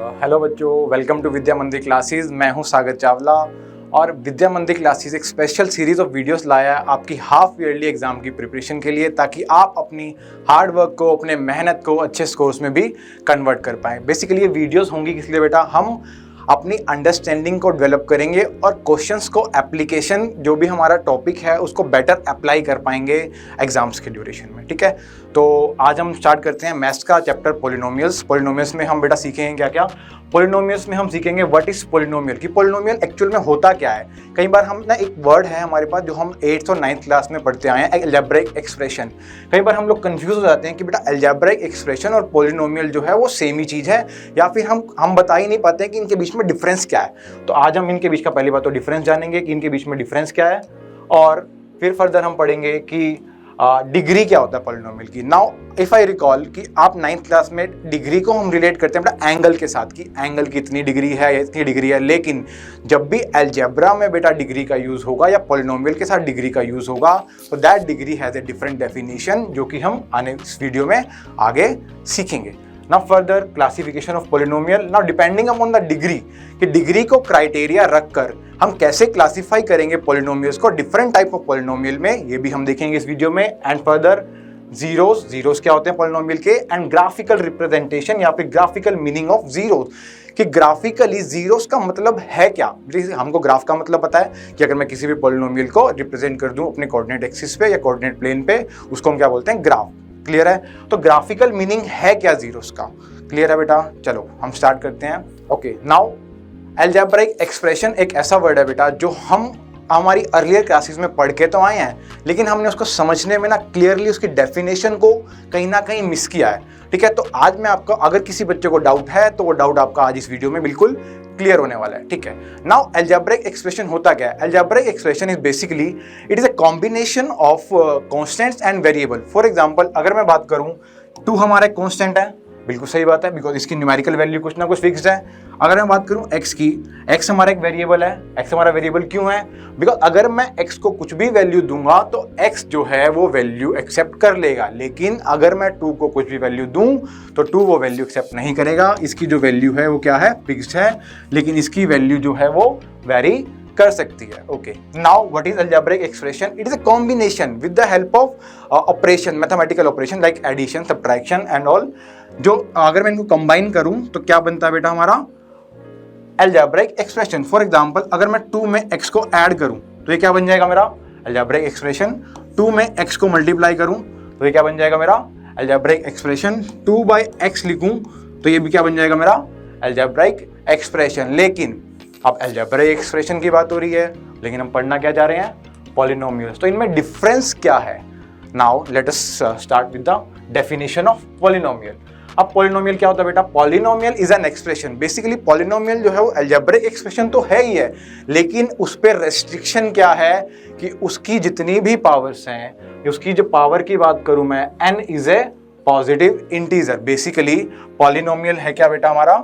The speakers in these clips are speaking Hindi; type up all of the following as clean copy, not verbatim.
हेलो बच्चों, वेलकम टू विद्या मंदिर क्लासेस। मैं हूं सागर चावला और विद्या मंदिर क्लासेस एक स्पेशल सीरीज ऑफ वीडियोस लाया है आपकी हाफ ईयरली एग्जाम की प्रिपरेशन के लिए, ताकि आप अपनी हार्ड वर्क को, अपने मेहनत को अच्छे स्कोर्स में भी कन्वर्ट कर पाएँ। बेसिकली ये वीडियोस होंगी किस लिए बेटा, हम अपनी अंडरस्टैंडिंग को डेवलप करेंगे और क्वेश्चंस को, एप्लीकेशन जो भी हमारा टॉपिक है उसको बेटर अप्लाई कर पाएंगे एग्जाम्स के ड्यूरेशन में। ठीक है, तो आज हम स्टार्ट करते हैं मैथ्स का चैप्टर पॉलिनोमियल्स। पॉलिनोमियल्स में हम बेटा सीखेंगे क्या क्या। पॉलिनोमियल्स में हम सीखेंगे व्हाट इज पॉलिनोमियल, कि पॉलिनोमियल एक्चुअल में होता क्या है। कई बार हम ना, एक वर्ड है हमारे पास जो हम 8th और 9th क्लास में पढ़ते आए हैं, अलजेब्रिक एक्सप्रेशन। कई बार हम लोग कंफ्यूज हो जाते हैं कि बेटा अलजेब्रिक एक्सप्रेशन और पॉलिनोमियल जो है वो सेम ही चीज़ है, या फिर हम बता ही नहीं पाते हैं कि इनके बीच में डिफरेंस क्या है। तो आज हम इनके बीच का पहली बात तो डिफरेंस जानेंगे कि इनके बीच में डिफरेंस क्या है, और फिर फर्दर हम पढ़ेंगे कि डिग्री क्या होता है पॉलिनोमियल की। नाउ इफ आई रिकॉल कि आप 9th क्लास में डिग्री को हम रिलेट करते हैं बेटा एंगल के साथ, कि एंगल की इतनी डिग्री है या इतनी डिग्री है। लेकिन जब भी अलजेब्रा में बेटा डिग्री का यूज होगा या पॉलिनोमियल के साथ डिग्री का यूज होगा, तो that degree has a different definition, जो कि हम आने इस वीडियो में आगे सीखेंगे। Now further classification of polynomial. Now depending upon the degree, कि डिग्री को क्राइटेरिया रखकर हम कैसे क्लासीफाई करेंगे पॉलिनोमियल्स को डिफरेंट टाइप ऑफ पॉलिनोमियल में, ये भी हम देखेंगे इस वीडियो में। एंड फर्दर जीरोस क्या होते हैं पॉलिनोमियल के, एंड ग्राफिकल रिप्रेजेंटेशन या फिर ग्राफिकल मीनिंग ऑफ जीरोस, कि ग्राफिकली जीरोस का मतलब है क्या। हमको ग्राफ का मतलब पता है कि अगर मैं किसी भी पॉलिनोमियल को रिप्रेजेंट कर दूं अपने कोऑर्डिनेट एक्सिस पे या कोऑर्डिनेट प्लेन पे, उसको हम क्या बोलते हैं, ग्राफ। क्लियर है, तो ग्राफिकल मीनिंग है क्या जीरोस का। क्लियर है बेटा, चलो हम स्टार्ट करते हैं। ओके, नाउ अलजेब्रिक एक्सप्रेशन एक ऐसा वर्ड है बेटा जो हम हमारी अर्लियर क्लासेस में पढ़ के तो आए हैं, लेकिन हमने उसको समझने में ना क्लियरली उसकी डेफिनेशन को कहीं ना कहीं मिस किया है। ठीक है, तो आज मैं आपको, अगर किसी बच्चे को डाउट है तो वो डाउट आपका आज इस वीडियो में बिल्कुल क्लियर होने वाला है। ठीक है, नाउ अलजेब्रिक एक्सप्रेशन होता क्या है। Algebraic expression is basically it is a combination of constants and variable. For example अगर मैं बात करूं 2 हमारा एक कांस्टेंट है, बिल्कुल सही बात है, बिकॉज इसकी न्यूमेरिकल वैल्यू कुछ ना कुछ फिक्स्ड है। अगर मैं बात करूं x की, x हमारा एक वेरिएबल है। x हमारा वेरिएबल क्यों है, बिकॉज अगर मैं x को कुछ भी वैल्यू दूंगा तो x जो है वो वैल्यू एक्सेप्ट कर लेगा, लेकिन अगर मैं 2 को कुछ भी वैल्यू दूं तो 2 वो वैल्यू एक्सेप्ट नहीं करेगा। इसकी जो वैल्यू है वो क्या है, फिक्स्ड है, लेकिन इसकी वैल्यू जो है वो वेरी कर सकती है। Okay, now what is algebraic expression, it is a combination with the help of operation, mathematical operation like addition, subtraction and all. जो अगर मैं इनको कंबाइन करूं तो क्या बनता है बेटा हमारा अलजेब्रिक एक्सप्रेशन। फॉर एग्जांपल अगर मैं 2 में x को ऐड करूं तो ये क्या बन जाएगा मेरा अलजेब्रिक एक्सप्रेशन। 2 में x को मल्टीप्लाई करूं तो ये क्या बन जाएगा मेरा अलजेब्रिक एक्सप्रेशन। 2/x लिखूं तो ये भी क्या बन जाएगा मेरा अलजेब्रिक एक्सप्रेशन। लेकिन अब अलजेब्रिक एक्सप्रेशन की बात हो रही है, लेकिन हम पढ़ना क्या जा रहे हैं, पॉलिनोमियल्स। तो इनमें डिफरेंस क्या है। Now let us start with the definition of polynomial. अब पॉलिनोमियल क्या होता है बेटा, polynomial is an expression. Basically polynomial जो है वो अलजेब्रिक एक्सप्रेशन तो है ही है, लेकिन उस पर रेस्ट्रिक्शन क्या है कि उसकी जितनी भी पावर्स हैं, उसकी जो पावर की बात करूं मैं, n is a positive integer. Basically polynomial है क्या बेटा हमारा,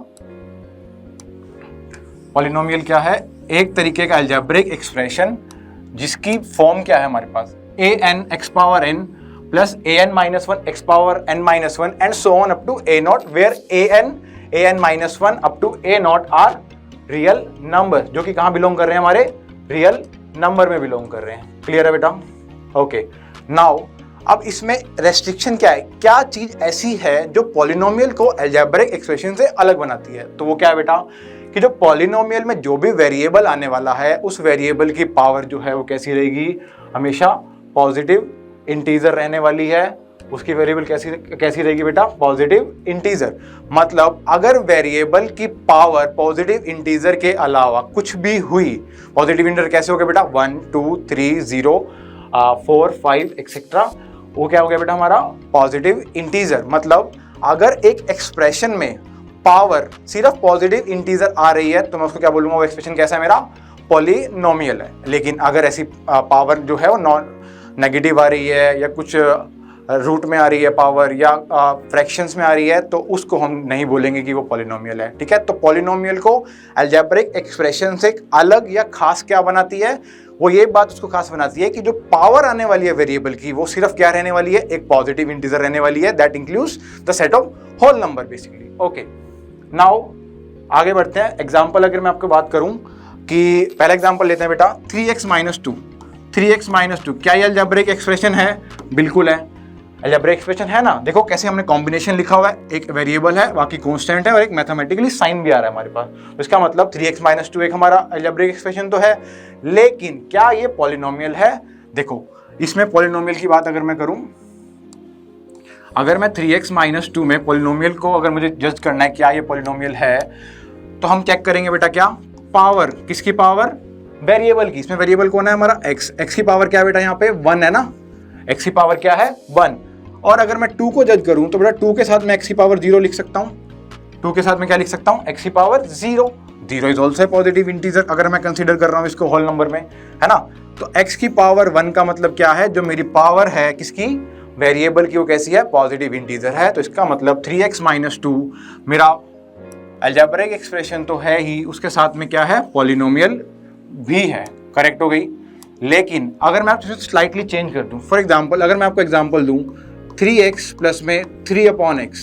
पॉलिनोमियल क्या है, एक तरीके का अलजेब्रिक एक्सप्रेशन जिसकी फॉर्म क्या है हमारे पास, an x power n plus an minus 1 x power n minus 1 and so on up to a nought, where an minus 1 up to a nought are real number, जो कि कहां बिलोंग कर रहे हैं, हमारे रियल नंबर में बिलोंग कर रहे हैं। क्लियर है बेटा। ओके, नाउ अब इसमें रेस्ट्रिक्शन क्या है, क्या चीज ऐसी है जो पॉलिनोमियल को अलजेब्रिक एक्सप्रेशन से अलग बनाती है। तो वो क्या है बेटा, कि जो पॉलिनोमियल में जो भी वेरिएबल आने वाला है उस वेरिएबल की पावर जो है वो कैसी रहेगी, हमेशा पॉजिटिव इंटीजर रहने वाली है। उसकी वेरिएबल कैसी रहेगी बेटा, पॉजिटिव इंटीजर। मतलब अगर वेरिएबल की पावर पॉजिटिव इंटीजर के अलावा कुछ भी हुई, पॉजिटिव इंटीजर कैसे हो गया बेटा, 1 2 3 0 4 5 एक्सेट्रा, वो क्या हो गया बेटा हमारा पॉजिटिव इंटीजर। मतलब अगर एक एक्सप्रेशन में पावर सिर्फ पॉजिटिव इंटीजर आ रही है तो मैं उसको क्या बोलूंगा, वो एक्सप्रेशन कैसा है मेरा, पॉलिनोमियल है। लेकिन अगर ऐसी पावर जो है वो नॉन नेगेटिव आ रही है या कुछ रूट में आ रही है पावर, या फ्रैक्शंस में आ रही है, तो उसको हम नहीं बोलेंगे कि वो पॉलिनोमियल है। ठीक है, तो पॉलिनोमियल को अलजेब्रिक एक्सप्रेशन से एक अलग या खास क्या बनाती है, वो ये बात उसको खास बनाती है कि जो पावर आने वाली है वेरिएबल की वो सिर्फ क्या रहने वाली है, एक पॉजिटिव इंटीजर रहने वाली है, that includes the set of whole number basically. Okay, now आगे बढ़ते हैं। एग्जाम्पल अगर मैं आपको बात करूं कि पहला एग्जाम्पल लेते हैं बेटा 3x minus two. 3x minus two क्या ये अलजेब्रिक एक्सप्रेशन है? बिल्कुल है, अलजेब्रिक एक्सप्रेशन है ना। देखो कैसे हमने कॉम्बिनेशन लिखा हुआ है, एक वेरिएबल है, बाकी कांस्टेंट है और एक मैथमेटिकली साइन भी आ रहा है हमारे पास। तो इसका मतलब 3x माइनस टू एक हमारा अलजेब्रिक एक्सप्रेशन तो है, लेकिन क्या ये पॉलिनोमियल है? देखो इसमें पॉलिनोमियल की बात अगर मैं करूं, अगर मैं 3x माइनस टू में पॉलिनोमियल को अगर मुझे जज करना है क्या ये पॉलिनोमियल है, तो हम चेक करेंगे बेटा क्या पावर, किसकी पावर? वेरिएबल की। इसमें वेरिएबल कौन है हमारा x। x की पावर क्या है बेटा यहाँ पे 1 है ना, x की पावर क्या है 1। और अगर मैं 2 को जज करूं तो बेटा 2 के साथ मैं x की पावर 0 लिख सकता हूं। 2 के साथ मैं क्या लिख सकता हूं? x की power 0। 0 is also positive integer अगर मैं कंसीडर कर रहा हूं इसको होल नंबर में, है ना। तो x की पावर 1 का मतलब क्या है? जो मेरी पावर है किसकी? वेरिएबल की, वो कैसी है? पॉजिटिव इंटीजर है। तो इसका मतलब 3x माइनस टू मेरा अलजेब्रिक एक्सप्रेशन तो है ही, उसके साथ में क्या है? पॉलिनोमियल भी है। करेक्ट हो गई। लेकिन अगर मैं आपको स्लाइटली चेंज कर दूं, फॉर एग्जांपल अगर मैं आपको एग्जांपल दूं 3x प्लस में 3/x,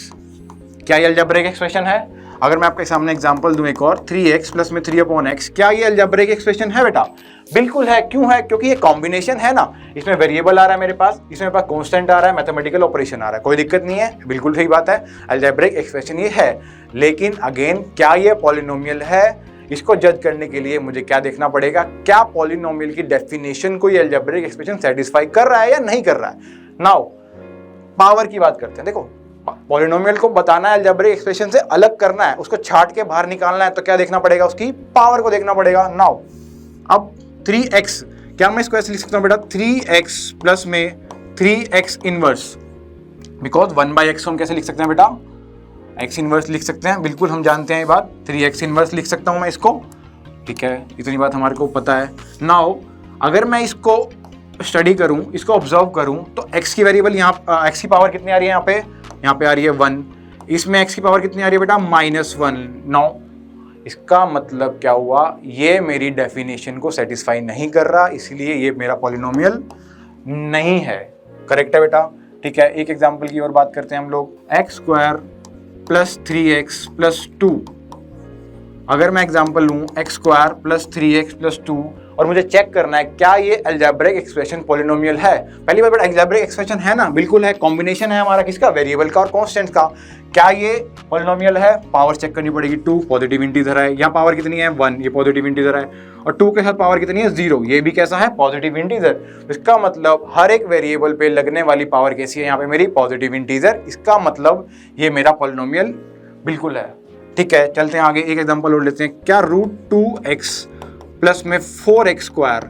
क्या ये अलजेब्रिक एक्सप्रेशन है? अगर मैं आपके सामने एग्जांपल दूं एक और 3x प्लस में 3/x, क्या ये अलजेब्रिक एक्सप्रेशन है बेटा? बिल्कुल है। क्यों है? क्योंकि ये कॉम्बिनेशन है ना, इसमें वेरिएबल आ रहा है मेरे पास, इसमें मेरे पास कांस्टेंट आ रहा है, मैथमेटिकल ऑपरेशन आ रहा है, कोई दिक्कत नहीं है, बिल्कुल सही बात है, अलजेब्रिक एक्सप्रेशन ये है। लेकिन अगेन क्या ये पॉलिनोमियल है? इसको जज करने के लिए मुझे क्या देखना पड़ेगा? क्या पॉलिनोमियल की डेफिनेशन को ये अलजेब्रिक एक्सप्रेशन सेटिस्फाई कर रहा है या नहीं कर रहा है। नाउ पावर की बात करते हैं। देखो पॉलिनोमियल को बताना है, अलजेब्रिक एक्सप्रेशन से अलग करना है, उसको छाट के बाहर निकालना है, तो क्या देखना पड़ेगा? उसकी पावर को देखना पड़ेगा। नाउ अब 3x, क्या मैं इसको ऐसे लिख सकता हूं बेटा 3x प्लस में 3x इनवर्स, बिकॉज 1/x हम कैसे लिख सकते हैं बेटा? x इनवर्स लिख सकते हैं, बिल्कुल हम जानते हैं ये बात। 3x इनवर्स लिख सकता हूं मैं इसको, ठीक है, इतनी बात हमारे को पता है। नाउ अगर मैं इसको स्टडी करूं, इसको ऑब्जर्व करूं, तो x की वेरिएबल यहाँ x की पावर कितनी आ रही है? यहाँ पे आ रही है 1। इसमें x की पावर कितनी आ रही है बेटा? -1। नाउ इसका मतलब क्या हुआ? ये मेरी डेफिनेशन को सेटिस्फाई नहीं कर रहा, इसलिए ये मेरा पॉलिनोमियल नहीं है। करेक्ट है बेटा? ठीक है, एक एग्जांपल की और बात करते हैं हम लोग। x² plus 3x plus 2। अगर मैं एग्जांपल लूं x² प्लस 3x प्लस 2 और मुझे चेक करना है क्या ये अलजेब्रिक एक्सप्रेशन पॉलिनोमियल है। पहली बार बेटा अलजेब्रिक एक्सप्रेशन है ना, बिल्कुल है, कॉम्बिनेशन है हमारा किसका? वेरिएबल का और कांस्टेंट का। क्या ये पॉलिनोमियल है? पावर चेक करनी पड़ेगी। 2 पॉजिटिव इंटीजर है, यहाँ पावर कितनी है 1, ये पॉजिटिव इंटीजर है, और 2 के साथ पावर कितनी है 0, ये भी कैसा है? Positive integer. इसका मतलब हर एक वेरिएबल पे लगने वाली पावर कैसी है? यहाँ पे मेरी पॉजिटिव इंटीजर। इसका मतलब ये मेरा पॉलिनोमियल बिल्कुल है। ठीक है, चलते हैं आगे, एक एग्जांपल और लेते हैं। क्या √2x प्लस में 4x²,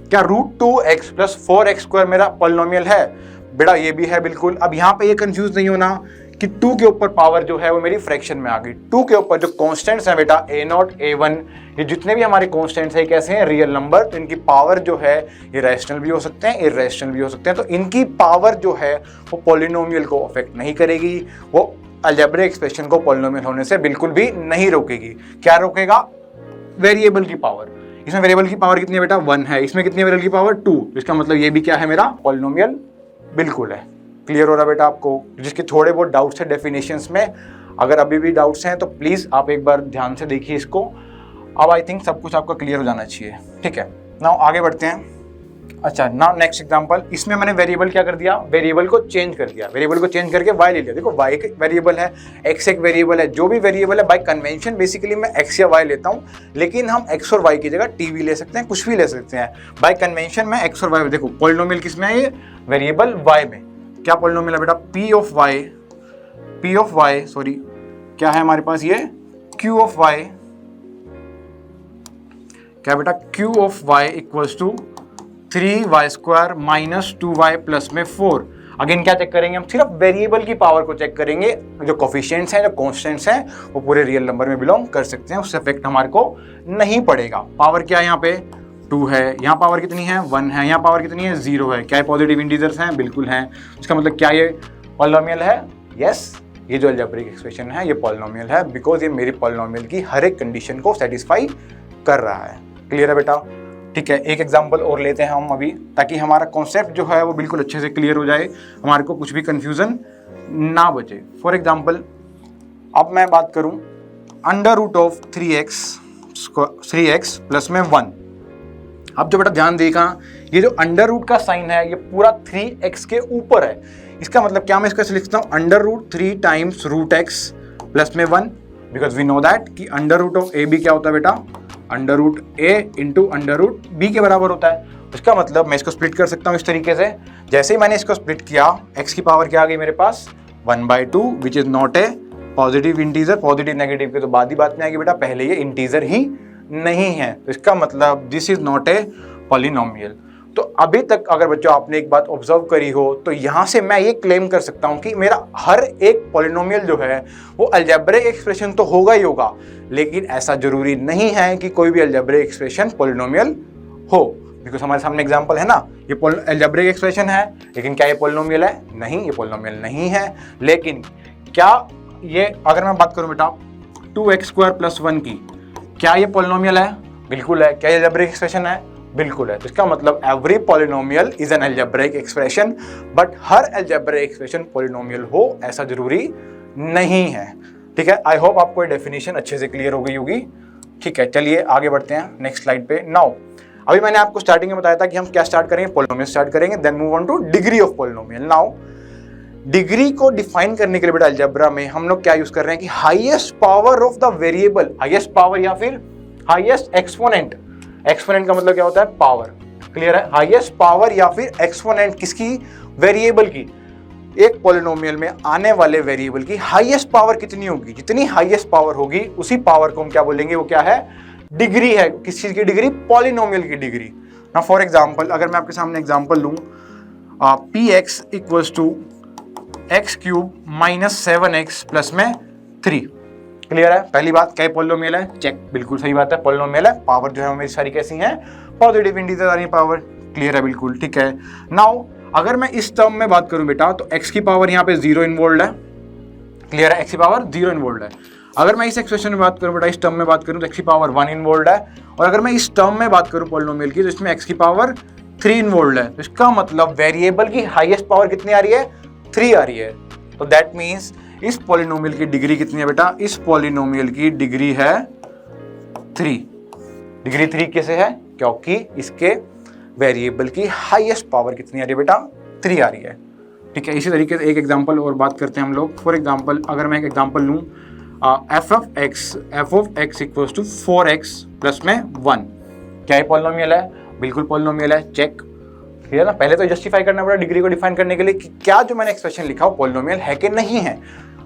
क्या √2x प्लस 4x² मेरा पॉलिनोमियल है? बेटा ये भी है बिल्कुल। अब यहाँ पे ये कंफ्यूज नहीं होना कि 2 के ऊपर पावर जो है वो मेरी फ्रैक्शन में आ गई। 2 के ऊपर जो कांस्टेंट्स हैं बेटा a0 a1, ये जितने भी हमारे कांस्टेंट्स हैं कैसे हैं? Real number. तो इनकी पावर जो है ये रैशनल भी हो सकते हैं, इरैशनल भी हो सकते हैं। तो इनकी पावर जो है वो पॉलिनोमियल को अफेक्ट नहीं करेगी, वो अलजेब्रिक एक्सप्रेशन को पॉलिनोमियल होने से बिल्कुल भी नहीं रोकेगी। क्या रोकेगा? वेरिएबल की पावर। इसमें वेरिएबल की पावर कितनी है बेटा? 1 है। इसमें कितनी है वेरिएबल की पावर? 2। इसका मतलब ये भी क्या है? मेरा पॉलिनोमियल बिल्कुल है। क्लियर हो रहा बेटा आपको? जिसके थोड़े बहुत डाउट्स है डेफिनेशंस में, अगर अभी भी डाउट्स हैं तो प्लीज़ आप एक बार ध्यान से देखिए इसको। अब आई थिंक सब कुछ आपका क्लियर हो जाना चाहिए। ठीक है, नाउ आगे बढ़ते हैं। अच्छा, नाउ नेक्स्ट एग्जांपल। इसमें मैंने वेरिएबल क्या कर दिया? वेरिएबल को चेंज कर दिया। वेरिएबल को चेंज करके y ले लिया। देखो y एक वेरिएबल है, x एक वेरिएबल है। जो भी वेरिएबल है बाय कन्वेंशन बेसिकली मैं x या y लेता हूँ, लेकिन हम x और y की जगह t भी ले सकते हैं, कुछ भी ले सकते हैं। बाय कन्वेंशन में x और y, देखो पॉलिनोमियल किसमें है? ये वेरिएबल y में। क्या पॉलिनोमियल है बेटा? p ऑफ y सॉरी, क्या है हमारे पास? ये q ऑफ y। क्या बेटा? q of y equals to 3y² minus 2y plus में 4। अगेन क्या चेक करेंगे? हम सिर्फ वेरिएबल की पावर को चेक करेंगे। जो कोफिशिएंट्स हैं, जो कांस्टेंट्स हैं, वो पूरे रियल नंबर में बिलोंग कर सकते हैं, उससे इफेक्ट हमारे को नहीं पड़ेगा। पावर क्या है? यहाँ पे 2 है, यहाँ पावर कितनी है? 1 है, यहाँ पावर कितनी है? 0 है। क्या ये पॉजिटिव इंटीजर्स हैं? बिल्कुल हैं। इसका मतलब क्या ये पॉलिनोमियल है? यस, ये जो अलजेब्रिक एक्सप्रेशन है ये पॉलिनोमियल है, बिकॉज ये मेरी पॉलिनोमियल की हर एक कंडीशन को सेटिस्फाई कर रहा है। क्लियर है बेटा? ठीक है, एक एग्जांपल और लेते हैं हम अभी, ताकि हमारा कॉन्सेप्ट जो है वो बिल्कुल अच्छे से क्लियर हो जाए, हमारे को कुछ भी कंफ्यूजन ना बचे। फॉर एग्जांपल अब मैं बात करूं, under root of 3x plus में 1। अब जो बेटा ध्यान देगा, ये जो अंडर रूट का साइन है ये पूरा 3x के ऊपर है। इसका मतलब क्या, मैं इसको ऐसे लिखता हूँ under root 3 times root x plus में 1, बिकॉज वी नो दैट कि under root of a b क्या होता है बेटा, under root a into under root b के बराबर होता है। इसका मतलब मैं इसको स्प्लिट कर सकता हूँ इस तरीके से। जैसे ही मैंने इसको स्प्लिट किया, x की पावर क्या आ गई मेरे पास 1/2, which is not A positive integer. Positive negative की तो बात ही बात में आएगी बेटा, पहले ये इंटीजर ही नहीं है, तो इसका मतलब this is not a polynomial. तो अभी तक अगर बच्चों आपने एक बात ऑब्जर्व करी हो तो यहाँ से मैं ये क्लेम कर सकता हूँ कि मेरा हर एक पॉलिनोमियल जो है वो अलजेब्रिक एक्सप्रेशन तो होगा ही होगा, लेकिन ऐसा जरूरी नहीं है कि कोई भी अलजेब्रिक एक्सप्रेशन पॉलिनोमियल हो। बिकॉज हमारे सामने एग्जांपल है ना, ये अलजेब्रिक एक्सप्रेशन है, लेकिन क्या ये पॉलिनोमियल है? नहीं, ये पॉलिनोमियल नहीं है। लेकिन क्या ये, अगर मैं बात करूँ बेटा 2x² + 1 की, क्या ये पॉलिनोमियल है? बिल्कुल है। क्या ये अलजेब्रिक एक्सप्रेशन है? बिल्कुल है। तो इसका मतलब every polynomial is an algebraic expression, but her algebraic expression polynomial हो ऐसा जरूरी नहीं है। ठीक है, आई होप आपको ये डेफिनेशन अच्छे से क्लियर हो गई होगी। ठीक है, चलिए आगे बढ़ते हैं नेक्स्ट स्लाइड पे। नाउ अभी मैंने आपको स्टार्टिंग में बताया था कि हम क्या स्टार्ट करेंगे, पॉलिनोमियल स्टार्ट करेंगे, then move on to degree of polynomial. Now degree को डिफाइन करने के लिए बेटा अलजेब्रा में हम लोग क्या यूज कर रहे हैं कि highest power of the variable, highest power या फिर हाईएस्ट एक्सपोनेंट। एक्सपोनेंट का मतलब क्या होता है? पावर। क्लियर है? हाईएस्ट पावर या फिर एक्सपोनेंट किसकी? वेरिएबल की। एक पॉलिनोमियल में आने वाले वेरिएबल की हाईएस्ट पावर कितनी होगी? जितनी हाईएस्ट पावर होगी उसी पावर को हम क्या बोलेंगे? वो क्या है? डिग्री है। किस चीज की डिग्री? पॉलिनोमियल की डिग्री। ना फॉर एग्जाम्पल, अगर मैं आपके सामने एग्जाम्पल लूं, px = x³ - 7x प्लस में 3। क्लियर है? पहली बात, क्या पॉलिनोमियल है? चेक, बिल्कुल सही बात है, पॉलिनोमियल है। पावर जो है मेरी सारी कैसी हैं? पॉजिटिव इंटीजर आ रही पावर। क्लियर है? बिल्कुल ठीक है। नाउ अगर मैं इस टर्म में बात करूं बेटा, तो x की पावर यहाँ पे 0 इन्वॉल्व है। क्लियर है? x की पावर 0 इन्वॉल्व है। अगर मैं इस एक्सप्रेशन में बात करूं बेटा, इस टर्म में बात करूं तो x की पावर 1 इन्वॉल्व है। और अगर मैं इस टर्म में बात करूं पॉलिनोमियल की, तो इसमें x की पावर 3 इन्वॉल्व है। तो इसका मतलब वेरिएबल की हाईएस्ट पावर कितनी आ रही है? 3 आ रही है। तो दैट मीन्स इस पॉलिनोमियल की डिग्री कितनी है बेटा? इस पॉलिनोमियल की डिग्री है 3। डिग्री 3 कैसे है? क्योंकि इसके वेरिएबल की हाईएस्ट पावर कितनी आ रही है बेटा? 3 आ रही है। ठीक है, इसी तरीके से एक एग्जांपल और बात करते हैं हम लोग। फॉर एग्जांपल, अगर मैं एक एग्जांपल लूं, f of x = 4x plus में 1। क्या ये पॉलिनोमियल है? बिल्कुल पॉलिनोमियल है। चेक। क्लियर ना? पहले तो जस्टिफाई करना पड़ा डिग्री को डिफाइन करने के लिए कि क्या जो मैंने एक्सप्रेशन लिखा वो पॉलिनोमियल है कि नहीं है।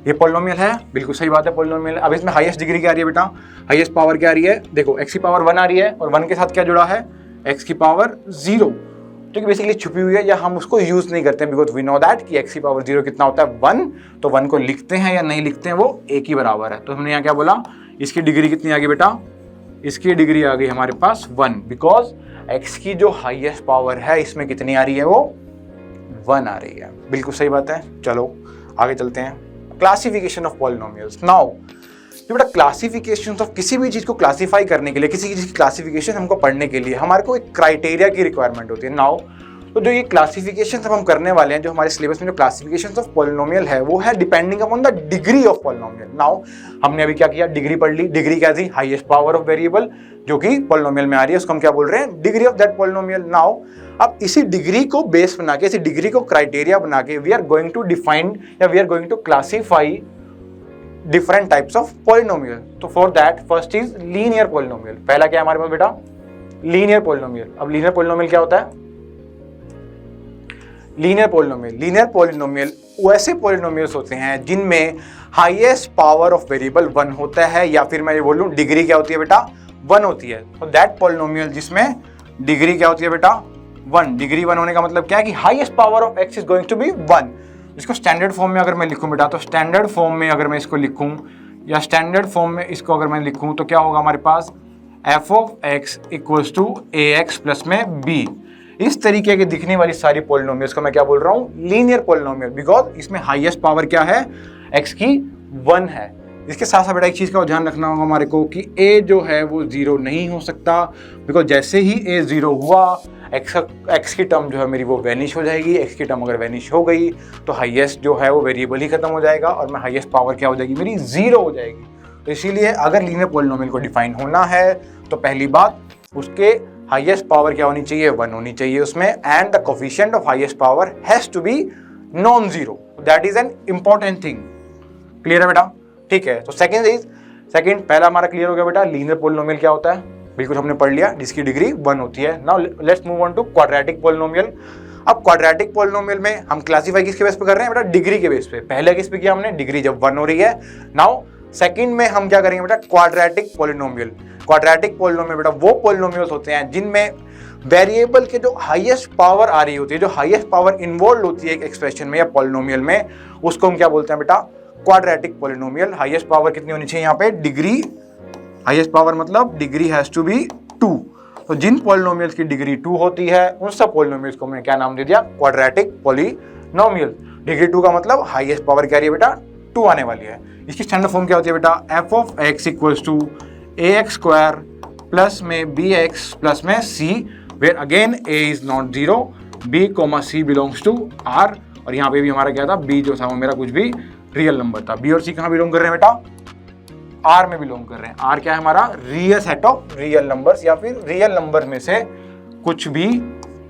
ये पॉलिनोमियल है, बिल्कुल सही बात है, पॉलिनोमियल है। अब इसमें हाईएस्ट डिग्री क्या आ रही है बेटा? हाईएस्ट पावर क्या आ रही है? देखो, x की पावर 1 आ रही है और 1 के साथ क्या जुड़ा है? x की पावर 0, जो कि बेसिकली छुपी हुई है या हम उसको यूज नहीं करते हैं, बिकॉज वी नो दैट कि x की पावर 0 कितना होता है? 1। तो 1 को लिखते हैं या नहीं लिखते हैं, वो एक ही बराबर है। तो हमने यहाँ क्या बोला? इसकी डिग्री कितनी आ गई बेटा? इसकी डिग्री आ गई हमारे पास 1, बिकॉज x की जो हाईएस्ट पावर है इसमें कितनी आ रही है? वो 1 आ रही है। बिल्कुल सही बात है। चलो आगे चलते हैं। Classification of polynomials. नाउ जो बेटा क्लासिफिकेशन ऑफ किसी भी चीज को क्लासिफाई करने के लिए, किसी चीज की क्लासिफिकेशन हमको पढ़ने के लिए हमारे को एक क्राइटेरिया की रिक्वायरमेंट होती है। नाउ तो जो ये क्लासिफिकेशन हम करने वाले हैं, जो हमारे सिलेबस में जो क्लासिफिकेशन ऑफ पॉलिनोमियल है वो है depending upon the degree of polynomial. Now हमने अभी क्या किया? डिग्री पढ़ ली। डिग्री क्या थी? हाईएस्ट पावर ऑफ वेरिएबल जो कि पॉलिनोमियल में आ रही है, उसको हम क्या बोल रहे हैं? Degree of that polynomial. Now अब इसी डिग्री को बेस बना के, इसी डिग्री को क्राइटेरिया बना के we are going to define या we are going to classify different types of polynomial. तो for that first is linear polynomial. पहला क्या है हमारे पास बेटा? Linear polynomial. अब लीनियर पॉलिनोमियल क्या होता है? लीनियर पॉलिनोमियल वैसे पॉलिनोमियल्स होते हैं जिनमें हाईएस्ट पावर ऑफ वेरिएबल 1 होता है, या फिर मैं ये बोलूं डिग्री क्या होती है बेटा? 1 होती है। तो दैट पॉलिनोमियल जिसमें डिग्री क्या होती है बेटा? 1। डिग्री 1 होने का मतलब क्या है कि highest power of x is going to be 1। इसको स्टैंडर्ड फॉर्म में अगर मैं लिखूं बेटा, तो स्टैंडर्ड फॉर्म में अगर मैं इसको लिखूं या स्टैंडर्ड फॉर्म में इसको अगर मैं लिखूं तो क्या होगा हमारे पास? f of x = ax plus में b। इस तरीके के दिखने वाली सारी पॉलिनोमियल्स को मैं क्या बोल रहा हूँ? लीनियर पॉलिनोमियल, बिकॉज इसमें हाईएस्ट पावर क्या है? x की 1 है। इसके साथ साथ बेटा एक चीज़ का ध्यान रखना होगा हमारे को कि a जो है वो 0 नहीं हो सकता, बिकॉज जैसे ही a 0 हुआ x की टर्म जो है मेरी वो वैनिश हो जाएगी। x की टर्म अगर वैनिश हो गई तो हाईएस्ट जो है वो वेरिएबल ही खत्म हो जाएगा और मैं हाईएस्ट पावर क्या हो जाएगी? मेरी 0 हो जाएगी। तो तो इसीलिए अगर लीनियर पॉलिनोमियल को डिफाइन होना है तो पहली बात उसके हाईएस्ट पावर क्या होनी चाहिए, 1 होनी चाहिए उसमें, and the coefficient of highest power has to be non zero, that is an important thing. Clear है बेटा? ठीक है, तो सेकंड पहला हमारा क्लियर हो गया बेटा, लीनियर पॉलिनोमियल क्या होता है, बिल्कुल हमने पढ़ लिया, जिसकी डिग्री 1 होती है। Now let's move on to quadratic polynomial. अब क्वाड्रेटिक पॉलिनोमियल में हम क्लासीफाई किसके बेस पे कर रहे हैं बेटा, डिग्री के बेस पे। पहले किस पे किया हमने, डिग्री जब 1 हो रही है। नाउ सेकंड में हम क्या करेंगे बेटा, क्वाड्रेटिक पॉलिनोमियल। क्वाड्रेटिक पॉलिनोमियल बेटा वो पॉलिनोमियल्स होते हैं जिनमें वेरिएबल के जो हाईएस्ट पावर आ रही होती है, जो हाईएस्ट पावर इन्वॉल्व होती है एक एक्सप्रेशन में या पॉलिनोमियल में, उसको हम क्या बोलते हैं बेटा, क्वाड्रेटिक पॉलिनोमियल। हाईएस्ट पावर कितनी होनी चाहिए यहाँ पे, डिग्री, हाईएस्ट पावर मतलब डिग्री हैज टू बी 2। तो जिन पॉलिनोमियल्स की डिग्री 2 होती है उन सब पॉलिनोमियल्स को मैंने क्या नाम दे दिया, क्वाड्रेटिक पॉलिनोमियल। डिग्री 2 का मतलब हाईएस्ट पावर क्या रही है बेटा, 2 आने वाली है। इसकी स्टैंडर्ड फॉर्म क्या होती है बेटा, f of x equals to a x square plus में बी एक्स प्लस में c, where again a is not zero, b comma c belongs to R. और यहाँ पे भी हमारा क्या था, बी जो था वो मेरा कुछ भी रियल नंबर था। बी और सी कहाँ बिलोंग कर रहे हैं बेटा, आर में बिलोंग कर रहे हैं। आर क्या है हमारा, real set of real numbers, या फिर रियल नंबर में से कुछ भी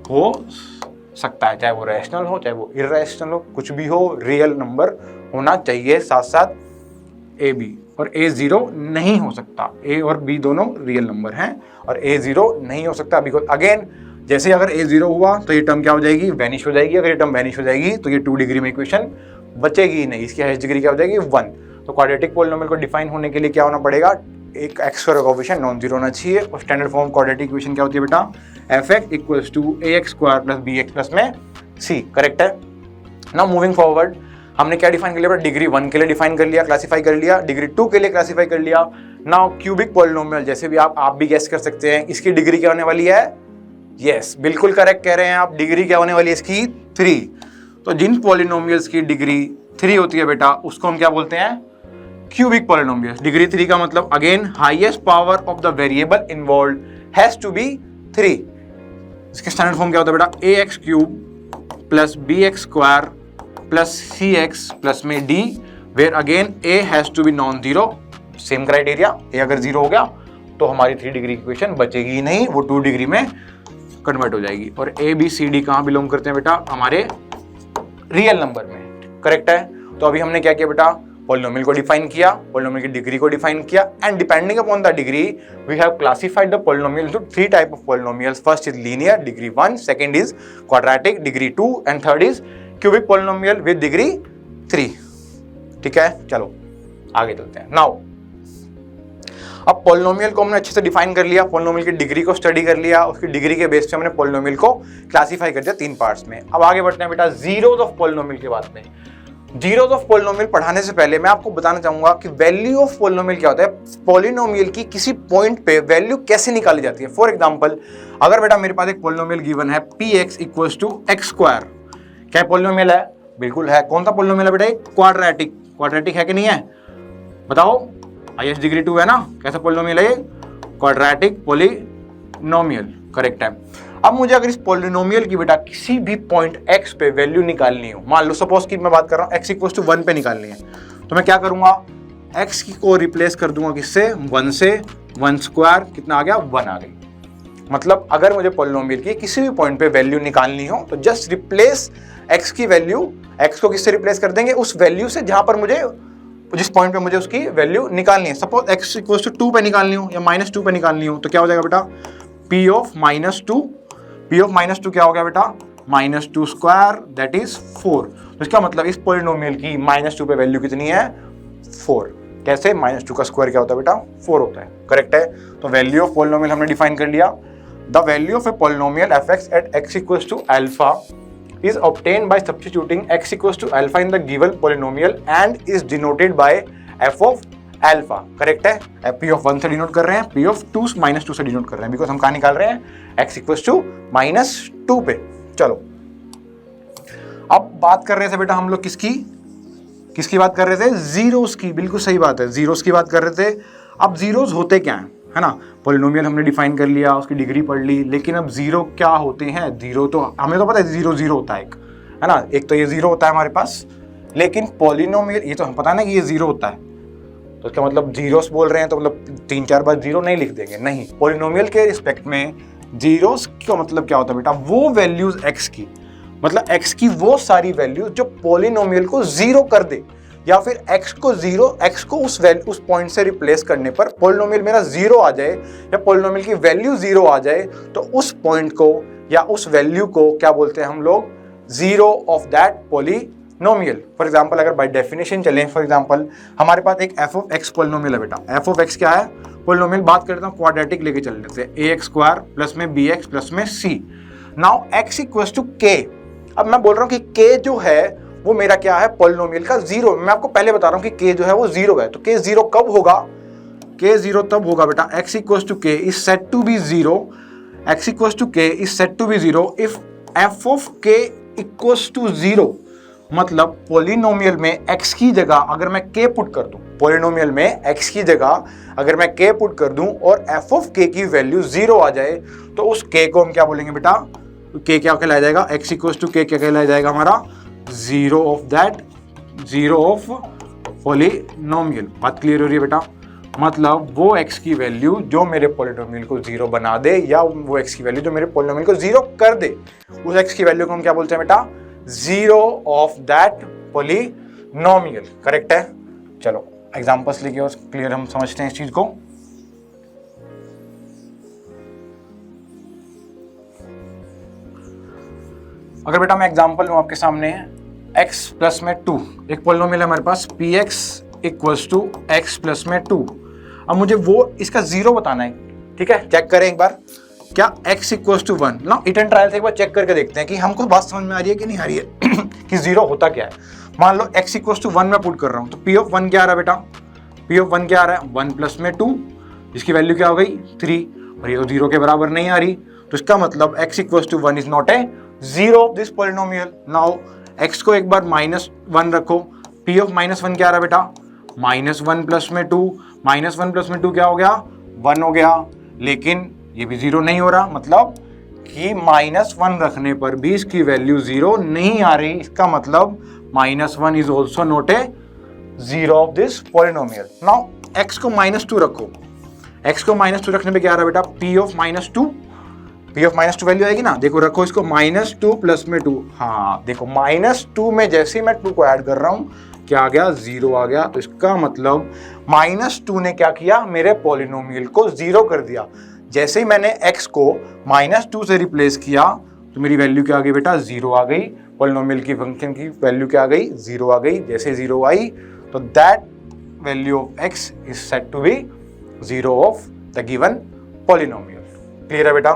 हो सकता है, चाहे वो रैशनल हो चाहे वो इररेशनल हो, कुछ भी हो, रियल नंबर होना चाहिए। साथ साथ ए बी, और ए जीरो नहीं हो सकता, ए और बी दोनों रियल नंबर हैं और ए जीरो नहीं हो सकता, बिकॉज अगेन जैसे अगर ए जीरो हुआ तो ये टर्म क्या हो जाएगी, वैनिश हो जाएगी। अगर ये टर्म वैनिश हो जाएगी तो ये 2 डिग्री में इक्वेशन बचेगी ही नहीं, इसकी हाईएस्ट डिग्री क्या हो जाएगी, 1। तो क्वाड्रेटिक पॉलिनोमियल को डिफाइन होने के लिए क्या होना पड़ेगा, एक x square coefficient non zero होना चाहिए। और स्टैंडर्ड फॉर्म क्वाड्रेटिक इक्वेशन क्या होती है बेटा, f x equals to a x square plus b x plus में सी। करेक्ट है। नाउ मूविंग फॉरवर्ड, हमने क्या डिफाइन कर लिया बेटा, डिग्री 1 के लिए डिफाइन कर लिया, क्लासीफाई कर लिया, डिग्री 2 के लिए क्लासीफाई कर लिया। नाउ क्यूबिक पॉलिनोमियल, जैसे भी आप भी गेस कर सकते हैं, इसकी डिग्री क्या होने वाली है, यस बिल्कुल करेक्ट कह रहे हैं आप, डिग्री क्या होने वाली है इसकी, 3। तो जिन पॉलिनोमियल्स की डिग्री 3 होती है बेटा उसको हम क्या बोलते हैं, क्यूबिक पॉलिनोमियल्स। डिग्री 3 का मतलब again highest power of the variable involved has to be 3। इसके स्टैंडर्ड फॉर्म क्या होता है बेटा, a x cube plus b x square plus c x plus में d, where again a has to be non zero. Same criteria, a अगर जीरो हो गया तो हमारी 3 डिग्री की इक्वेशन बचेगी ही नहीं, वो 2 डिग्री में कन्वर्ट हो जाएगी। और ए बी सी डी कहाँ बिलोंग करते हैं बेटा, हमारे रियल नंबर में। करेक्ट है। तो अभी हमने क्या किया बेटा, पॉलिनोमियल को डिफाइन किया, पॉलिनोमियल की डिग्री को डिफाइन किया, and depending upon the degree we have classified the polynomial into 3 type of polynomials. First is linear, degree 1, second is quadratic, degree 2, and third is cubic polynomial with degree 3। ठीक है, चलो आगे चलते हैं। नाउ अब पॉलिनोमियल को हमने अच्छे से डिफाइन कर लिया, पॉलिनोमियल की डिग्री को स्टडी कर लिया, उसकी डिग्री के बेस पे हमने पॉलिनोमियल को क्लासिफाई कर दिया 3 पार्ट्स में। अब आगे बढ़ते हैं बेटा जीरोस ऑफ पॉलिनोमियल के बात में। जीरोस ऑफ पॉलिनोमियल पढ़ाने से पहले मैं आपको बताना चाहूंगा कि वैल्यू ऑफ पॉलिनोमियल क्या होता है, पॉलिनोमियल की किसी पॉइंट पे वैल्यू कैसे निकाली जाती है। फॉर एग्जांपल, अगर बेटा मेरे पास एक पॉलिनोमियल गिवन है px equals to x square, क्या पॉलिनोमियल है, बिल्कुल है। कौन सा पॉलिनोमियल है बेटा, क्वाड्रेटिक। क्वाड्रेटिक है कि नहीं है, बताओ, हाईएस्ट डिग्री 2 है ना, कैसा पॉलिनोमियल है, क्वाड्रेटिक पॉलिनोमियल। करेक्ट है। अब मुझे अगर इस पॉलिनोमियल की बेटा किसी भी पॉइंट x पे वैल्यू निकालनी हो, मान लो सपोज कि मैं बात कर रहा हूँ x इक्वल्स टू 1 पे निकालनी है, तो मैं क्या करूंगा, x की को रिप्लेस कर दूंगा किससे, 1 से। 1 स्क्वायर कितना आ गया, 1 आ गई। मतलब अगर मुझे पॉलिनोमियल की किसी भी पॉइंट पे वैल्यू निकालनी हो तो जस्ट रिप्लेस x की वैल्यू, x को किससे रिप्लेस कर देंगे, उस वैल्यू से जहां पर मुझे, जिस पॉइंट पे मुझे उसकी वैल्यू निकालनी है। सपोज x इक्वल्स टू 2 पे निकालनी हो या -2 पे निकालनी हो, तो क्या हो जाएगा बेटा, p ऑफ -2, p ऑफ -2 क्या हो गया बेटा, -2 स्क्वायर दैट इज 4। तो इसका मतलब इस पॉलिनोमियल की -2 पे वैल्यू कितनी है, 4। कैसे, -2 का स्क्वायर क्या होता है बेटा, 4 होता है। करेक्ट है। तो वैल्यू ऑफ पॉलिनोमियल हमने डिफाइन कर लिया। The value of a polynomial fx at x equals to alpha is obtained by substituting x equals to alpha in the given polynomial and is denoted by f of alpha। Correct है। p of 1 से डिनोट कर रहे हैं, p of 2 -2 से डिनोट कर रहे हैं, बिकॉज हम कहाँ निकाल रहे हैं, x equals to -2 पे। चलो अब बात कर रहे थे बेटा हम लोग किसकी बात कर रहे थे, जीरोस की। बिल्कुल सही बात है, जीरोस की बात कर रहे थे। अब जीरोस होते क्या है ना, पॉलिनोमियल हमने डिफाइन कर लिया, उसकी डिग्री पढ़ ली, लेकिन अब जीरो क्या होते हैं। जीरो तो हमें तो पता है, जीरो जीरो होता है एक, है ना, एक तो ये जीरो होता है हमारे पास, लेकिन पॉलिनोमियल ये तो हम पता है ना कि ये जीरो होता है, तो इसका मतलब जीरोस बोल रहे हैं, तो मतलब 3-4 बार जीरो नहीं लिख देंगे, नहीं। पॉलिनोमियल के रिस्पेक्ट में जीरोस का मतलब क्या होता है बेटा, वो वैल्यूज एक्स की, मतलब एक्स की वो सारी वैल्यूज जो पॉलिनोमियल को जीरो कर दे, या फिर एक्स को उस पॉइंट से रिप्लेस करने पर पॉलिनोमियल मेरा जीरो आ जाए या पॉलिनोमियल की वैल्यू जीरो आ जाए, तो उस पॉइंट को या उस वैल्यू को क्या बोलते हैं हम लोग, zero of that polynomial. For example अगर बाय डेफिनेशन चलें, फॉर एग्जांपल हमारे पास एक एफ ऑफ एक्स पॉलिनोमियल है बेटा। एफ ऑफ एक्स क्या है, पॉलिनोमियल। बात करता हूं क्वाड्रेटिक लेके चल लेते हैं, ए एक्स स्क्वायर प्लस में बी एक्स प्लस में सी। नाउ एक्स इक्वल्स टू के। अब मैं बोल रहा हूं कि के जो है वो मेरा क्या है, पॉलिनोमियल का जीरो। मैं आपको पहले बता रहा हूं कि के जो है वो जीरो है। तो के जीरो कब होगा, के जीरो तब होगा बेटा, x equals to k is set to be zero, x equals to k is set to be zero if f of k equals to zero. मतलब पॉलिनोमियल में x की जगह अगर मैं k पुट कर दूं, पॉलिनोमियल में x की जगह अगर मैं k पुट कर दूं और f ऑफ k की वैल्यू जीरो आ जाए, तो उस k को हम क्या बोलेंगे बेटा, k क्या कहलाया जाएगा, x इक्वल्स टू k क्या कहलाया जाएगा हमारा, जीरो ऑफ पॉलिनोमियल। बात क्लियर हो रही है बेटा, मतलब वो x की वैल्यू जो मेरे पॉलिनोमियल को जीरो बना दे, या वो x की वैल्यू जो मेरे पॉलिनोमियल को जीरो कर दे, उस x की वैल्यू को हम क्या बोलते हैं बेटा, zero of that polynomial. Correct है। चलो एग्जांपल्स लेके और क्लियर हम समझते हैं इस चीज को। अगर बेटा मैं एग्जांपल लूं आपके सामने, x प्लस में 2, एक पॉलिनोमियल है हमारे पास p x equals to x plus में 2। अब मुझे वो इसका जीरो बताना है, ठीक है। चेक करें एक बार, क्या x इक्वल्स टू 1 ना, इट एंड ट्रायल से एक बार चेक करके देखते हैं कि हमको बात समझ में आ रही है कि नहीं आ रही है कि जीरो होता क्या है। मान लो x इक्वल्स टू 1 में पुट कर रहा हूं, तो p ऑफ 1 क्या आ रहा है बेटा, p ऑफ 1 क्या आ रहा है, 1 प्लस में 2, इसकी वैल्यू क्या हो गई 3, और ये तो जीरो के बराबर नहीं आ रही, तो इसका मतलब x equals to 1 is not a zero of this polynomial. Now x को एक बार -1 रखो, p ऑफ -1 क्या आ रहा है बेटा, -1 प्लस में 2, -1 प्लस में 2 क्या हो गया, 1 हो गया, लेकिन ये भी जीरो नहीं हो रहा, मतलब कि -1 रखने पर भी इसकी वैल्यू जीरो नहीं आ रही। इसका मतलब -1 is also not a zero of this polynomial. Now x को -2 रखो, x को -2 रखने पे क्या आ रहा है बेटा, p ऑफ -2 वैल्यू आएगी ना, देखो रखो इसको -2 प्लस में 2, हाँ देखो -2 में जैसे ही मैं 2 को ऐड कर रहा हूं क्या आ गया, जीरो आ गया। तो इसका मतलब -2 ने क्या किया, मेरे पॉलिनोमियल को जीरो कर दिया। जैसे ही मैंने x को -2 से रिप्लेस किया तो मेरी वैल्यू क्या आ गई बेटा, जीरो आ गई। पॉलिनोमियल की फंक्शन की वैल्यू क्या आ गई, जीरो आ गई। जैसे जीरो आई तो that value of x is set to be zero of the given polynomial. Clear है बेटा,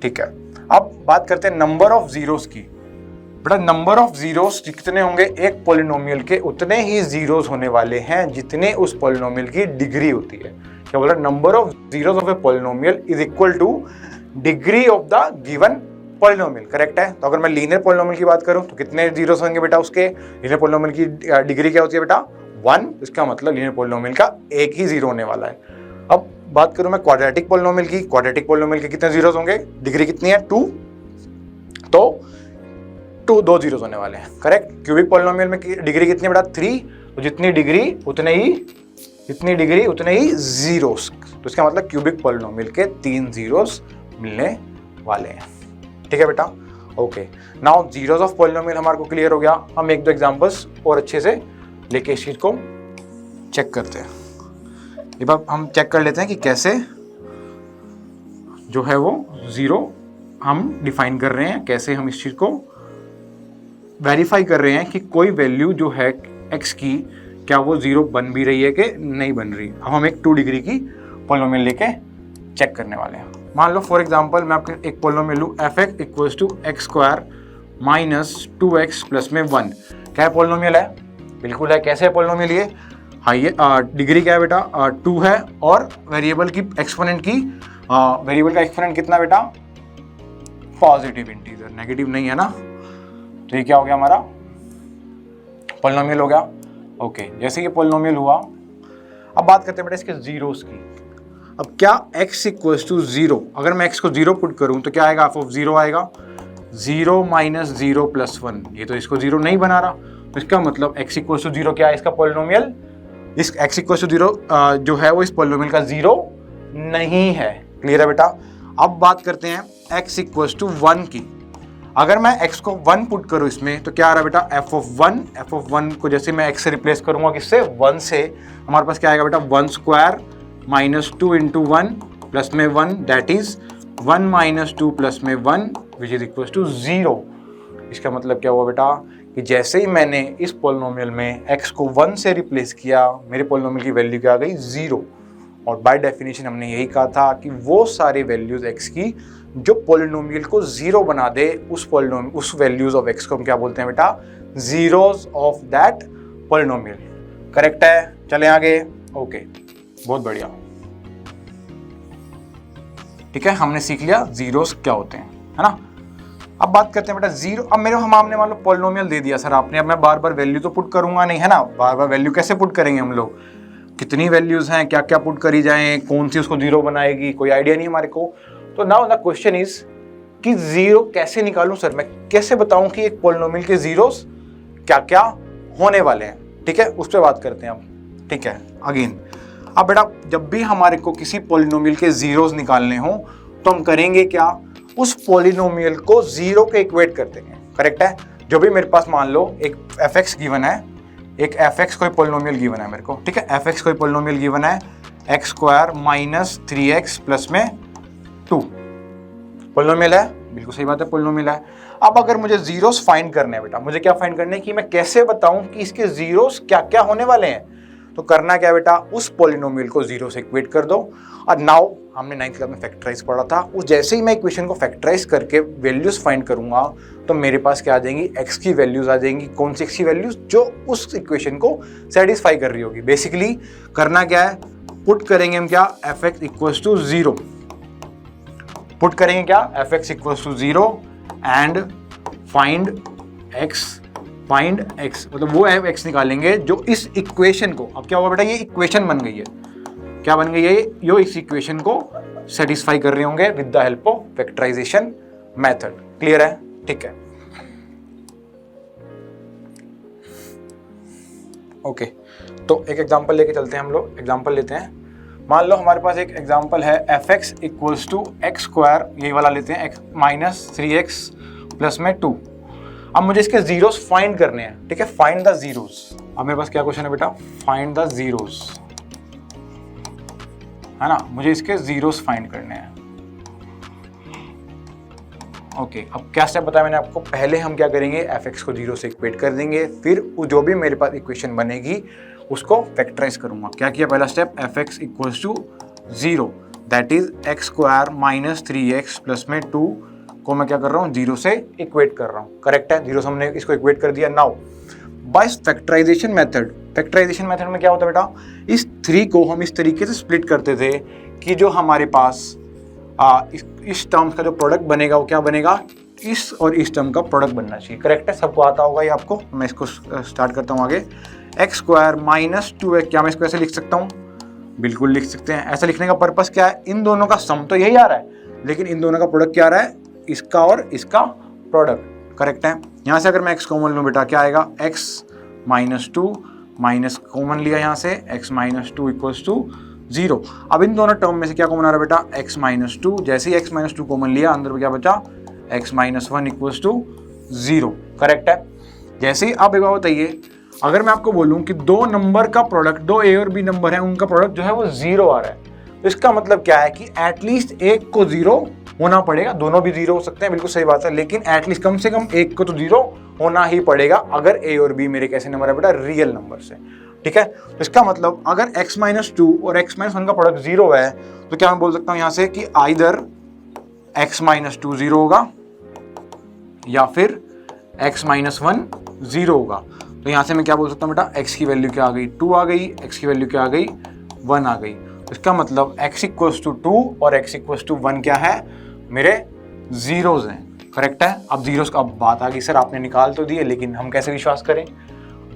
ठीक है। अब बात करते हैं नंबर ऑफ जीरोस की। बेटा नंबर ऑफ जीरोस जितने होंगे एक पॉलिनोमियल के, उतने ही जीरोस होने वाले हैं जितने उस पॉलिनोमियल की डिग्री होती है। क्या बोल रहा है, number of zeros of a polynomial is equal to degree of the given polynomial. Correct है। तो अगर मैं लीनियर पॉलिनोमियल की बात करूं तो कितने जीरोस होंगे बेटा उसके, लीनियर पॉलिनोमियल की डिग्री क्या होती है बेटा, 1। इसका मतलब लीनियर पॉलिनोमियल का एक ही जीरो होने वाला है। अब बात करूं मैं क्वाड्रेटिक पॉलिनोमियल की, क्वाड्रेटिक पॉलिनोमियल के कितने जीरोस होंगे, डिग्री कितनी है 2, तो 2 जीरोस होने वाले हैं। करेक्ट। क्यूबिक पॉलिनोमियल में डिग्री कितनी बेटा 3, तो जितनी डिग्री उतने ही जीरोस। तो इसका मतलब क्यूबिक पॉलिनोमियल के 3 जीरोस मिलने वाले हैं। ठीक है बेटा, okay. Now zeros of polynomial हमारे को क्लियर हो गया। हम एक दो एग्जांपल्स और अच्छे से लेके इस चीज को चेक करते हैं। एक बार हम चेक कर लेते हैं कि कैसे जो है वो जीरो हम डिफाइन कर रहे हैं, कैसे हम इस चीज को वेरीफाई कर रहे हैं कि कोई वैल्यू जो है x की क्या वो जीरो बन भी रही है कि नहीं बन रही। अब हम एक 2 डिग्री की पॉलिनोमियल लेके चेक करने वाले हैं। मान लो फॉर एग्जांपल मैं आपके एक पॉलिनोमियल लूँ f(x) equals to x square minus 2x plus में 1। क्या पॉलिनोमियल है, बिल्कुल है। कैसे है पॉलिनोमियल ये, हाँ ये डिग्री क्या है बेटा 2 है, और वेरिएबल की एक्सपोनेंट की वेरिएबल का एक्सपोनेंट कितना बेटा, पॉजिटिव इंटीजर, नेगेटिव नहीं है ना। तो ये क्या हो गया, हमारा पॉलिनोमियल हो गया। ओके, जैसे ये पॉलिनोमियल हुआ, अब बात करते हैं बेटा इसके जीरोस की। अब क्या x इक्वल्स टू 0, अगर मैं x को 0 पुट करूं तो क्या आएगा, f ऑफ 0 आएगा, 0 माइनस 0 प्लस 1। ये तो इसको 0 नहीं बना रहा, तो इसका मतलब x इक्वल्स टू 0 क्या है, इसका पॉलिनोमियल इस x इक्वल टू 0 जो है वो इस पॉलिनोमियल का 0 नहीं है। क्लियर है बेटा। अब बात करते हैं x इक्वल टू 1 की। अगर मैं x को 1 पुट करूं इसमें तो क्या आ रहा है बेटा, f ऑफ 1 को जैसे मैं x से रिप्लेस करूंगा किससे, 1 से, हमारे पास क्या आएगा बेटा, 1 स्क्वायर माइनस 2 इंटू 1 प्लस में 1 दैट इज 1 माइनस 2 प्लस में 1 विच इज इक्वल टू 0। इसका मतलब क्या हुआ बेटा कि जैसे ही मैंने इस पॉलिनोमियल में x को 1 से रिप्लेस किया, मेरे पॉलिनोमियल की वैल्यू क्या आ गई, 0। और बाय डेफिनेशन हमने यही कहा था कि वो सारे वैल्यूज x की जो पॉलिनोमियल को 0 बना दे, उस वैल्यूज ऑफ x को हम क्या बोलते हैं बेटा, zeros of that polynomial. Correct है। चले आगे। ओके, बहुत बढ़िया। ठीक है, हमने सीख लिया जीरोस क्या होते हैं, है ना। अब बात करते हैं बेटा जीरो। अब मेरे हमने मान लो पॉलिनोमियल दे दिया सर आपने, अब मैं बार बार वैल्यू तो पुट करूंगा नहीं, है ना। बार बार वैल्यू कैसे पुट करेंगे हम लोग, कितनी वैल्यूज हैं, क्या क्या पुट करी जाएं, कौन सी उसको 0 बनाएगी, कोई आइडिया नहीं हमारे को। तो नाउ द क्वेश्चन इज कि 0 कैसे निकालूं सर, मैं कैसे बताऊं कि एक पॉलिनोमियल के जीरोस क्या क्या होने वाले हैं। ठीक है, उस पर बात करते हैं अब। ठीक है, अगेन अब बेटा जब भी हमारे को किसी पॉलिनोमियल के जीरोस निकालने हो तो हम करेंगे क्या, उस पॉलिनोमियल को 0 के इक्वेट कर देंगे। करेक्ट है। जो भी मेरे पास मान लो एक fx गिवन है, एक fx कोई पॉलिनोमियल गिवन है मेरे को, ठीक है, fx कोई पॉलिनोमियल गिवन है, x square minus 3x plus में 2 पॉलिनोमियल है, बिल्कुल सही बात है, पॉलिनोमियल है। अब अगर मुझे जीरोस फाइंड करने हैं बेटा, मुझे क्या फाइंड करने हैं कि मैं कैसे बताऊं कि इसके जीरोस क्या क्या होने वाले हैं। तो करना क्या बेटा, उस पॉलिनोमियल को 0 से इक्वेट कर दो। और नाउ हमने 9th क्लास में फैक्टराइज पढ़ा था, उस जैसे ही मैं इक्वेशन को फैक्टराइज करके वैल्यूज फाइंड करूंगा तो मेरे पास क्या आ जाएंगी, x की वैल्यूज आ जाएंगी। कौन सी x की वैल्यूज, जो उस इक्वेशन को सेटिस्फाई कर रही होगी। बेसिकली करना क्या है, पुट करेंगे हम क्या, fx इक्वल्स टू 0, पुट करेंगे क्या, fx equals to 0 and find x मतलब वो x निकालेंगे जो इस इक्वेशन को, अब क्या हुआ बेटा, ये इक्वेशन बन गई है, क्या बन गई है, ये इस इक्वेशन को सेटिस्फाई कर रहे होंगे with the help of factorization method. Clear है। ठीक है, ओके। तो एक एग्जांपल लेके चलते हैं हम लोग। एग्जांपल लेते हैं, मान लो हमारे पास एक एग्जांपल है fx equals to x square, यही वाला लेते हैं, x माइनस 3x प्लस में 2। अब मुझे इसके जीरोस फाइंड करने हैं। ठीक है, फाइंड द जीरोस। अब मेरे पास क्या क्वेश्चन है बेटा, फाइंड द जीरोस, है ना, मुझे इसके जीरोस फाइंड करने हैं। ओके, अब क्या स्टेप बताया मैंने आपको, पहले हम क्या करेंगे, fx को 0 से इक्वेट कर देंगे, फिर जो भी मेरे पास इक्वेशन बनेगी उसको फैक्टराइज करूंगा। क्या किया पहला step, fx equals to 0 that is x square minus 3x plus में 2 को मैं क्या कर रहा हूँ, 0 से इक्वेट कर रहा हूँ। करेक्ट है, 0 से हमने इसको इक्वेट कर दिया। Now by factorization method, factorization method में क्या होता है बेटा, इस 3 को हम इस तरीके से स्प्लिट करते थे कि जो हमारे पास इस टर्म्स का जो प्रोडक्ट बनेगा वो क्या बनेगा, इस और इस टर्म का प्रोडक्ट बनना चाहिए। करेक्ट है, सबको आता होगा ये आपको। मैं इसको स्टार्ट करता हूँ आगे। एक्स स्क्वायर माइनस 2x, क्या मैं इसको ऐसे लिख सकता हूँ, बिल्कुल लिख सकते हैं। ऐसा लिखने का पर्पस क्या है, इन दोनों का सम तो यही आ रहा है, लेकिन इन दोनों का प्रोडक्ट क्या आ रहा है, इसका और इसका प्रोडक्ट। करेक्ट है। यहाँ से अगर मैं x कॉमन लूँ बेटा, क्या आएगा, x माइनस 2 माइनस कॉमन लिया यहाँ से, x माइनस 2 इक्वल्स टू 0। अब इन दोनों टर्म में से क्या कॉमन आ रहा है बेटा, x माइनस 2। जैसे ही x माइनस 2 कॉमन लिया, अंदर में क्या बचा, x minus 1 equals to 0। Correct है। जैसे ही आप एक बार बताइए, अगर मैं आपको बोलूं कि दो नंबर का प्रोडक्ट, दो a और b नंबर है, उनका प्रोडक्ट जो है वो 0 आ रहा है, तो इसका मतलब क्या है कि एटलीस्ट एक को 0 होना पड़ेगा। दोनों भी 0 हो सकते हैं, बिल्कुल सही बात है, लेकिन एटलीस्ट कम से कम एक को तो 0 होना ही पड़ेगा अगर a और b मेरे कैसे नंबर है बेटा, रियल नंबर से। ठीक है, तो इसका मतलब अगर x माइनस 2 और x माइनस 1 का प्रोडक्ट 0 है, तो क्या मैं बोल सकता हूँ यहाँ से कि आइदर x माइनस 2 0 होगा या फिर x माइनस 1 0 होगा। तो यहाँ से मैं क्या बोल सकता हूँ बेटा, x की वैल्यू क्या आ गई, 2 आ गई, x की वैल्यू क्या आ गई, 1 आ गई। तो इसका मतलब x इक्वल्स टू 2 और x इक्वल्स टू 1 क्या है, मेरे जीरोज हैं। करेक्ट है। अब जीरोस का अब बात आ गई, सर आपने निकाल तो दिए, लेकिन हम कैसे विश्वास करें,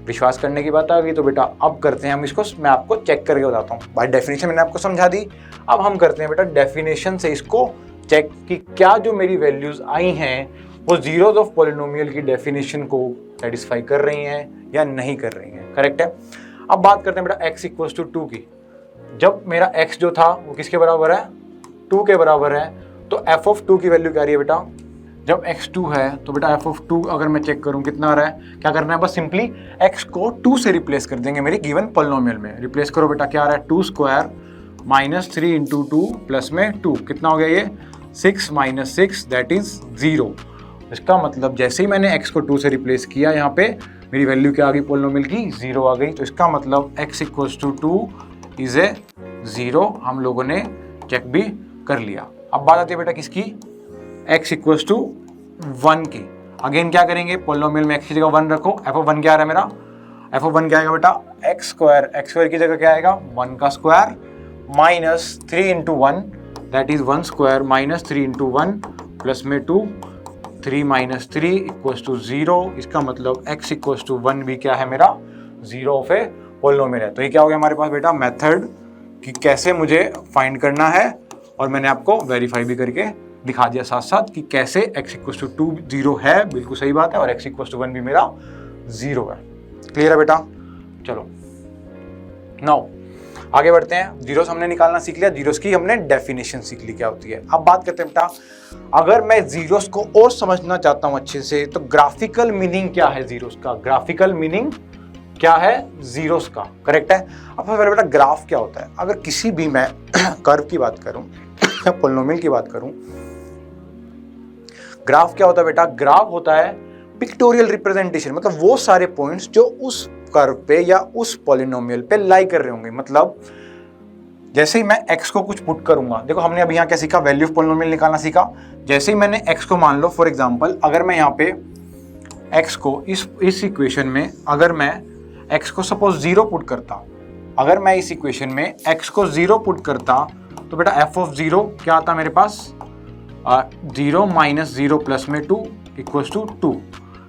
विश्वास करने की बात आ गई। तो बेटा अब करते हैं हम इसको, मैं आपको चेक करके बताता हूँ। बाय डेफिनेशन मैंने आपको समझा दी, अब हम करते हैं बेटा डेफिनेशन से इसको चेक कि क्या जो मेरी वैल्यूज आई हैं वो जीरोज ऑफ पॉलिनोमियल की डेफिनेशन को सेटिस्फाई कर रही हैं या नहीं कर रही हैं। करेक्ट है। अब बात करते हैं बेटा x इक्वल टू 2 की। जब मेरा x जो था वो किसके बराबर है, 2 के बराबर है, तो f ऑफ 2 की वैल्यू क्या आ रही है बेटा, जब x 2 है तो बेटा f ऑफ 2 अगर मैं चेक करूं कितना आ रहा है, क्या करना है, बस सिंपली x को 2 से रिप्लेस कर देंगे मेरे गिवन पॉलिनोमियल में। रिप्लेस करो बेटा, क्या आ रहा है, 2 स्क्वायर माइनस 3 इंटू 2 प्लस में 2, कितना हो गया ये 6 माइनस 6 दैट इज 0। इसका मतलब जैसे ही मैंने x को 2 से रिप्लेस किया यहाँ पे मेरी वैल्यू क्या आ गई पॉलिनोमियल की, 0 आ गई। तो इसका मतलब x equals to 2 is a 0, हम लोगों ने चेक भी कर लिया। अब बात आती है बेटा किसकी, x इक्वल्स टू 1 की। अगेन क्या करेंगे, पॉलिनोमियल में x की जगह 1 रखो, f ऑफ 1 क्या आ रहा है मेरा, f ऑफ 1 क्या आएगा बेटा, x स्क्वायर की जगह क्या आएगा 1 का square minus 3 into 1 that is 1 square minus 3 into 1 plus में 2, 3 माइनस 3 इक्वल्स टू 0। इसका मतलब x इक्वल्स टू 1 भी क्या है मेरा 0 ऑफ ए पॉलिनोमियल है। तो ये क्या हो गया हमारे पास बेटा मेथड कि कैसे मुझे फाइंड करना है, और मैंने आपको वेरीफाई भी करके दिखा दिया साथ साथ कि कैसे x इक्वल्स टू 2 0 है, बिल्कुल सही बात है, और x इक्वल्स टू 1 भी मेरा 0 है। क्लियर है बेटा, चलो नाउ आगे बढ़ते हैं। जीरोस हमने निकालना सीख लिया, जीरोस की हमने डेफिनेशन सीख ली क्या होती है। अब बात करते हैं बेटा, अगर मैं जीरोस को और समझना चाहता हूं अच्छे से तो ग्राफिकल मीनिंग क्या है जीरोस का, ग्राफिकल मीनिंग क्या है जीरोस का, करेक्ट है। अब पहले बेटा ग्राफ क्या होता है, अगर किसी भी मैं कर्व की बात करूं या पॉलिनोमियल की बात करूं, ग्राफ क्या होता है बेटा, ग्राफ होता है पिक्टोरियल रिप्रेजेंटेशन, मतलब वो सारे पॉइंट्स जो उस कर्व पे या उस पॉलिनोमियल पे लाई कर रहे होंगे। मतलब जैसे ही मैं x को कुछ पुट करूंगा, देखो हमने अभी यहाँ क्या सीखा, वैल्यू ऑफ पॉलिनोमियल निकालना सीखा। जैसे ही मैंने x को मान लो फॉर एग्जांपल, अगर मैं यहाँ पे x को इस इक्वेशन में अगर मैं x को सपोज 0 पुट करता, अगर मैं इस इक्वेशन में x को 0 पुट करता तो बेटा f ऑफ 0 क्या आता मेरे पास, 0 माइनस 0 प्लस में 2 इक्वल्स टू 2,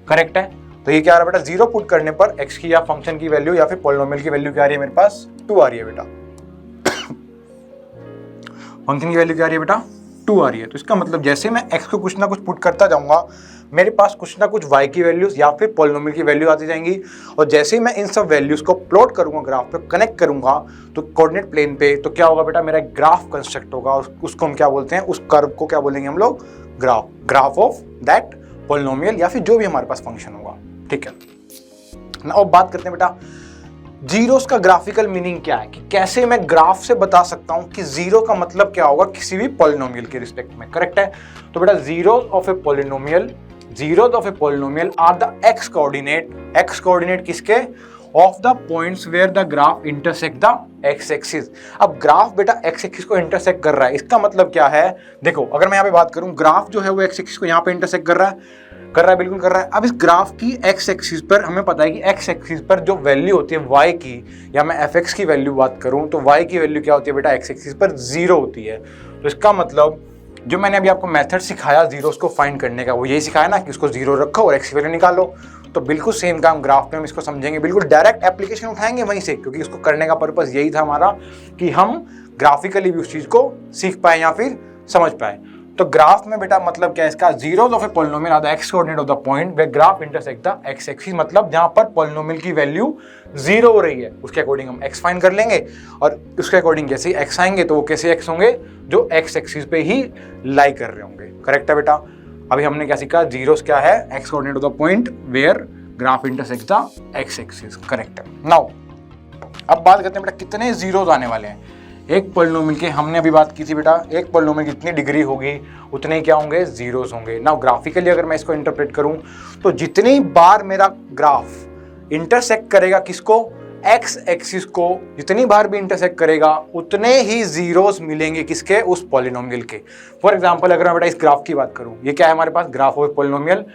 करेक्ट है। तो ये क्या आ रहा है बेटा, 0 पुट करने पर x की या फंक्शन की वैल्यू या फिर पॉलिनोमियल की वैल्यू क्या आ रही है मेरे पास, 2 आ रही है बेटा। फंक्शन की वैल्यू क्या आ रही है बेटा, 2 आ रही है। तो इसका मतलब जैसे मैं x को कुछ ना कुछ पुट करता जाऊंगा मेरे पास कुछ ना कुछ y की वैल्यूज या फिर पॉलिनोमियल की वैल्यू आती जाएंगी, और जैसे ही मैं इन सब वैल्यूज को प्लॉट करूंगा ग्राफ पे, कनेक्ट करूंगा तो कोऑर्डिनेट प्लेन पे, तो क्या होगा बेटा, मेरा एक ग्राफ कंस्ट्रक्ट होगा। उसको हम क्या बोलते हैं, उस कर्व को क्या बोलेंगे हम लोग, graph, graph of that polynomial या फिर जो भी हमारे पास फंक्शन होगा, ठीक है ना। अब बात करते हैं बेटा जीरोस का ग्राफिकल मीनिंग क्या है, कि कैसे मैं ग्राफ से बता सकता हूं कि जीरो का मतलब क्या होगा किसी भी पॉलिनोमियल के रिस्पेक्ट में, करेक्ट है। तो बेटा zeros of a polynomial, zeros of a polynomial are the x coordinate किसके, of the points where the graph intersect the x axis. अब ग्राफ बेटा एक्स एक्सिस को इंटरसेक्ट कर रहा है, इसका मतलब क्या है, देखो अगर मैं यहाँ पे बात करूं, ग्राफ जो है वो एक्स एक्सिस को यहाँ पे इंटरसेक्ट कर रहा है, बिल्कुल कर रहा है। अब इस ग्राफ की एक्स एक्सिस पर हमें पता है कि एक्स एक्सिस पर जो वैल्यू होती है y की, या मैं एफ एक्स की वैल्यू बात करूं तो y की वैल्यू क्या होती है बेटा, एक्स एक्सिस पर 0 होती है। तो इसका मतलब जो मैंने अभी आपको मेथड सिखाया जीरोस को फाइंड करने का, वो यही सिखाया ना कि उसको 0 रखो और एक्स की वैल्यू निकालो। तो बिल्कुल सेम काम ग्राफ पे हम इसको समझेंगे, बिल्कुल डायरेक्ट एप्लीकेशन उठाएंगे वहीं से, क्योंकि उसको करने का पर्पस यही था हमारा कि हम ग्राफिकली भी उस चीज को सीख पाए या फिर समझ पाए। तो ग्राफ में बेटा मतलब क्या है इसका, zeros of a polynomial are the x coordinate of the point where graph intersect the x axis, मतलब जहां पर पॉलिनोमियल की वैल्यू 0 हो रही है उसके अकॉर्डिंग हम एक्स फाइंड कर लेंगे, और उसके अकॉर्डिंग जैसे ही एक्स आएंगे तो वो कैसे एक्स होंगे, जो एक्स एक्सिस पे ही लाई कर रहे होंगे, करेक्ट है बेटा। अभी हमने क्या सीखा, जीरोस क्या है, x coordinate of the point where graph intersect the x axis, correct है। नाउ अब बात करते हैं बेटा कितने जीरोस आने वाले हैं एक पॉलिनोमियल के। हमने अभी बात की थी बेटा एक पॉलिनोमियल की जितनी डिग्री होगी उतने ही क्या होंगे, जीरोस होंगे। नाउ ग्राफिकली अगर मैं इसको इंटरप्रेट करूं तो जितनी बार मेरा ग्राफ इंटरसेक्ट करेगा किसको, एक्स एक्सिस को, जितनी बार भी इंटरसेक्ट करेगा उतने ही जीरोस मिलेंगे किसके, उस पॉलिनोमियल के। फॉर एग्जांपल अगर मैं बेटा इस ग्राफ की बात करूं, ये क्या है हमारे पास, ग्राफ ऑफ पॉलिनोमियल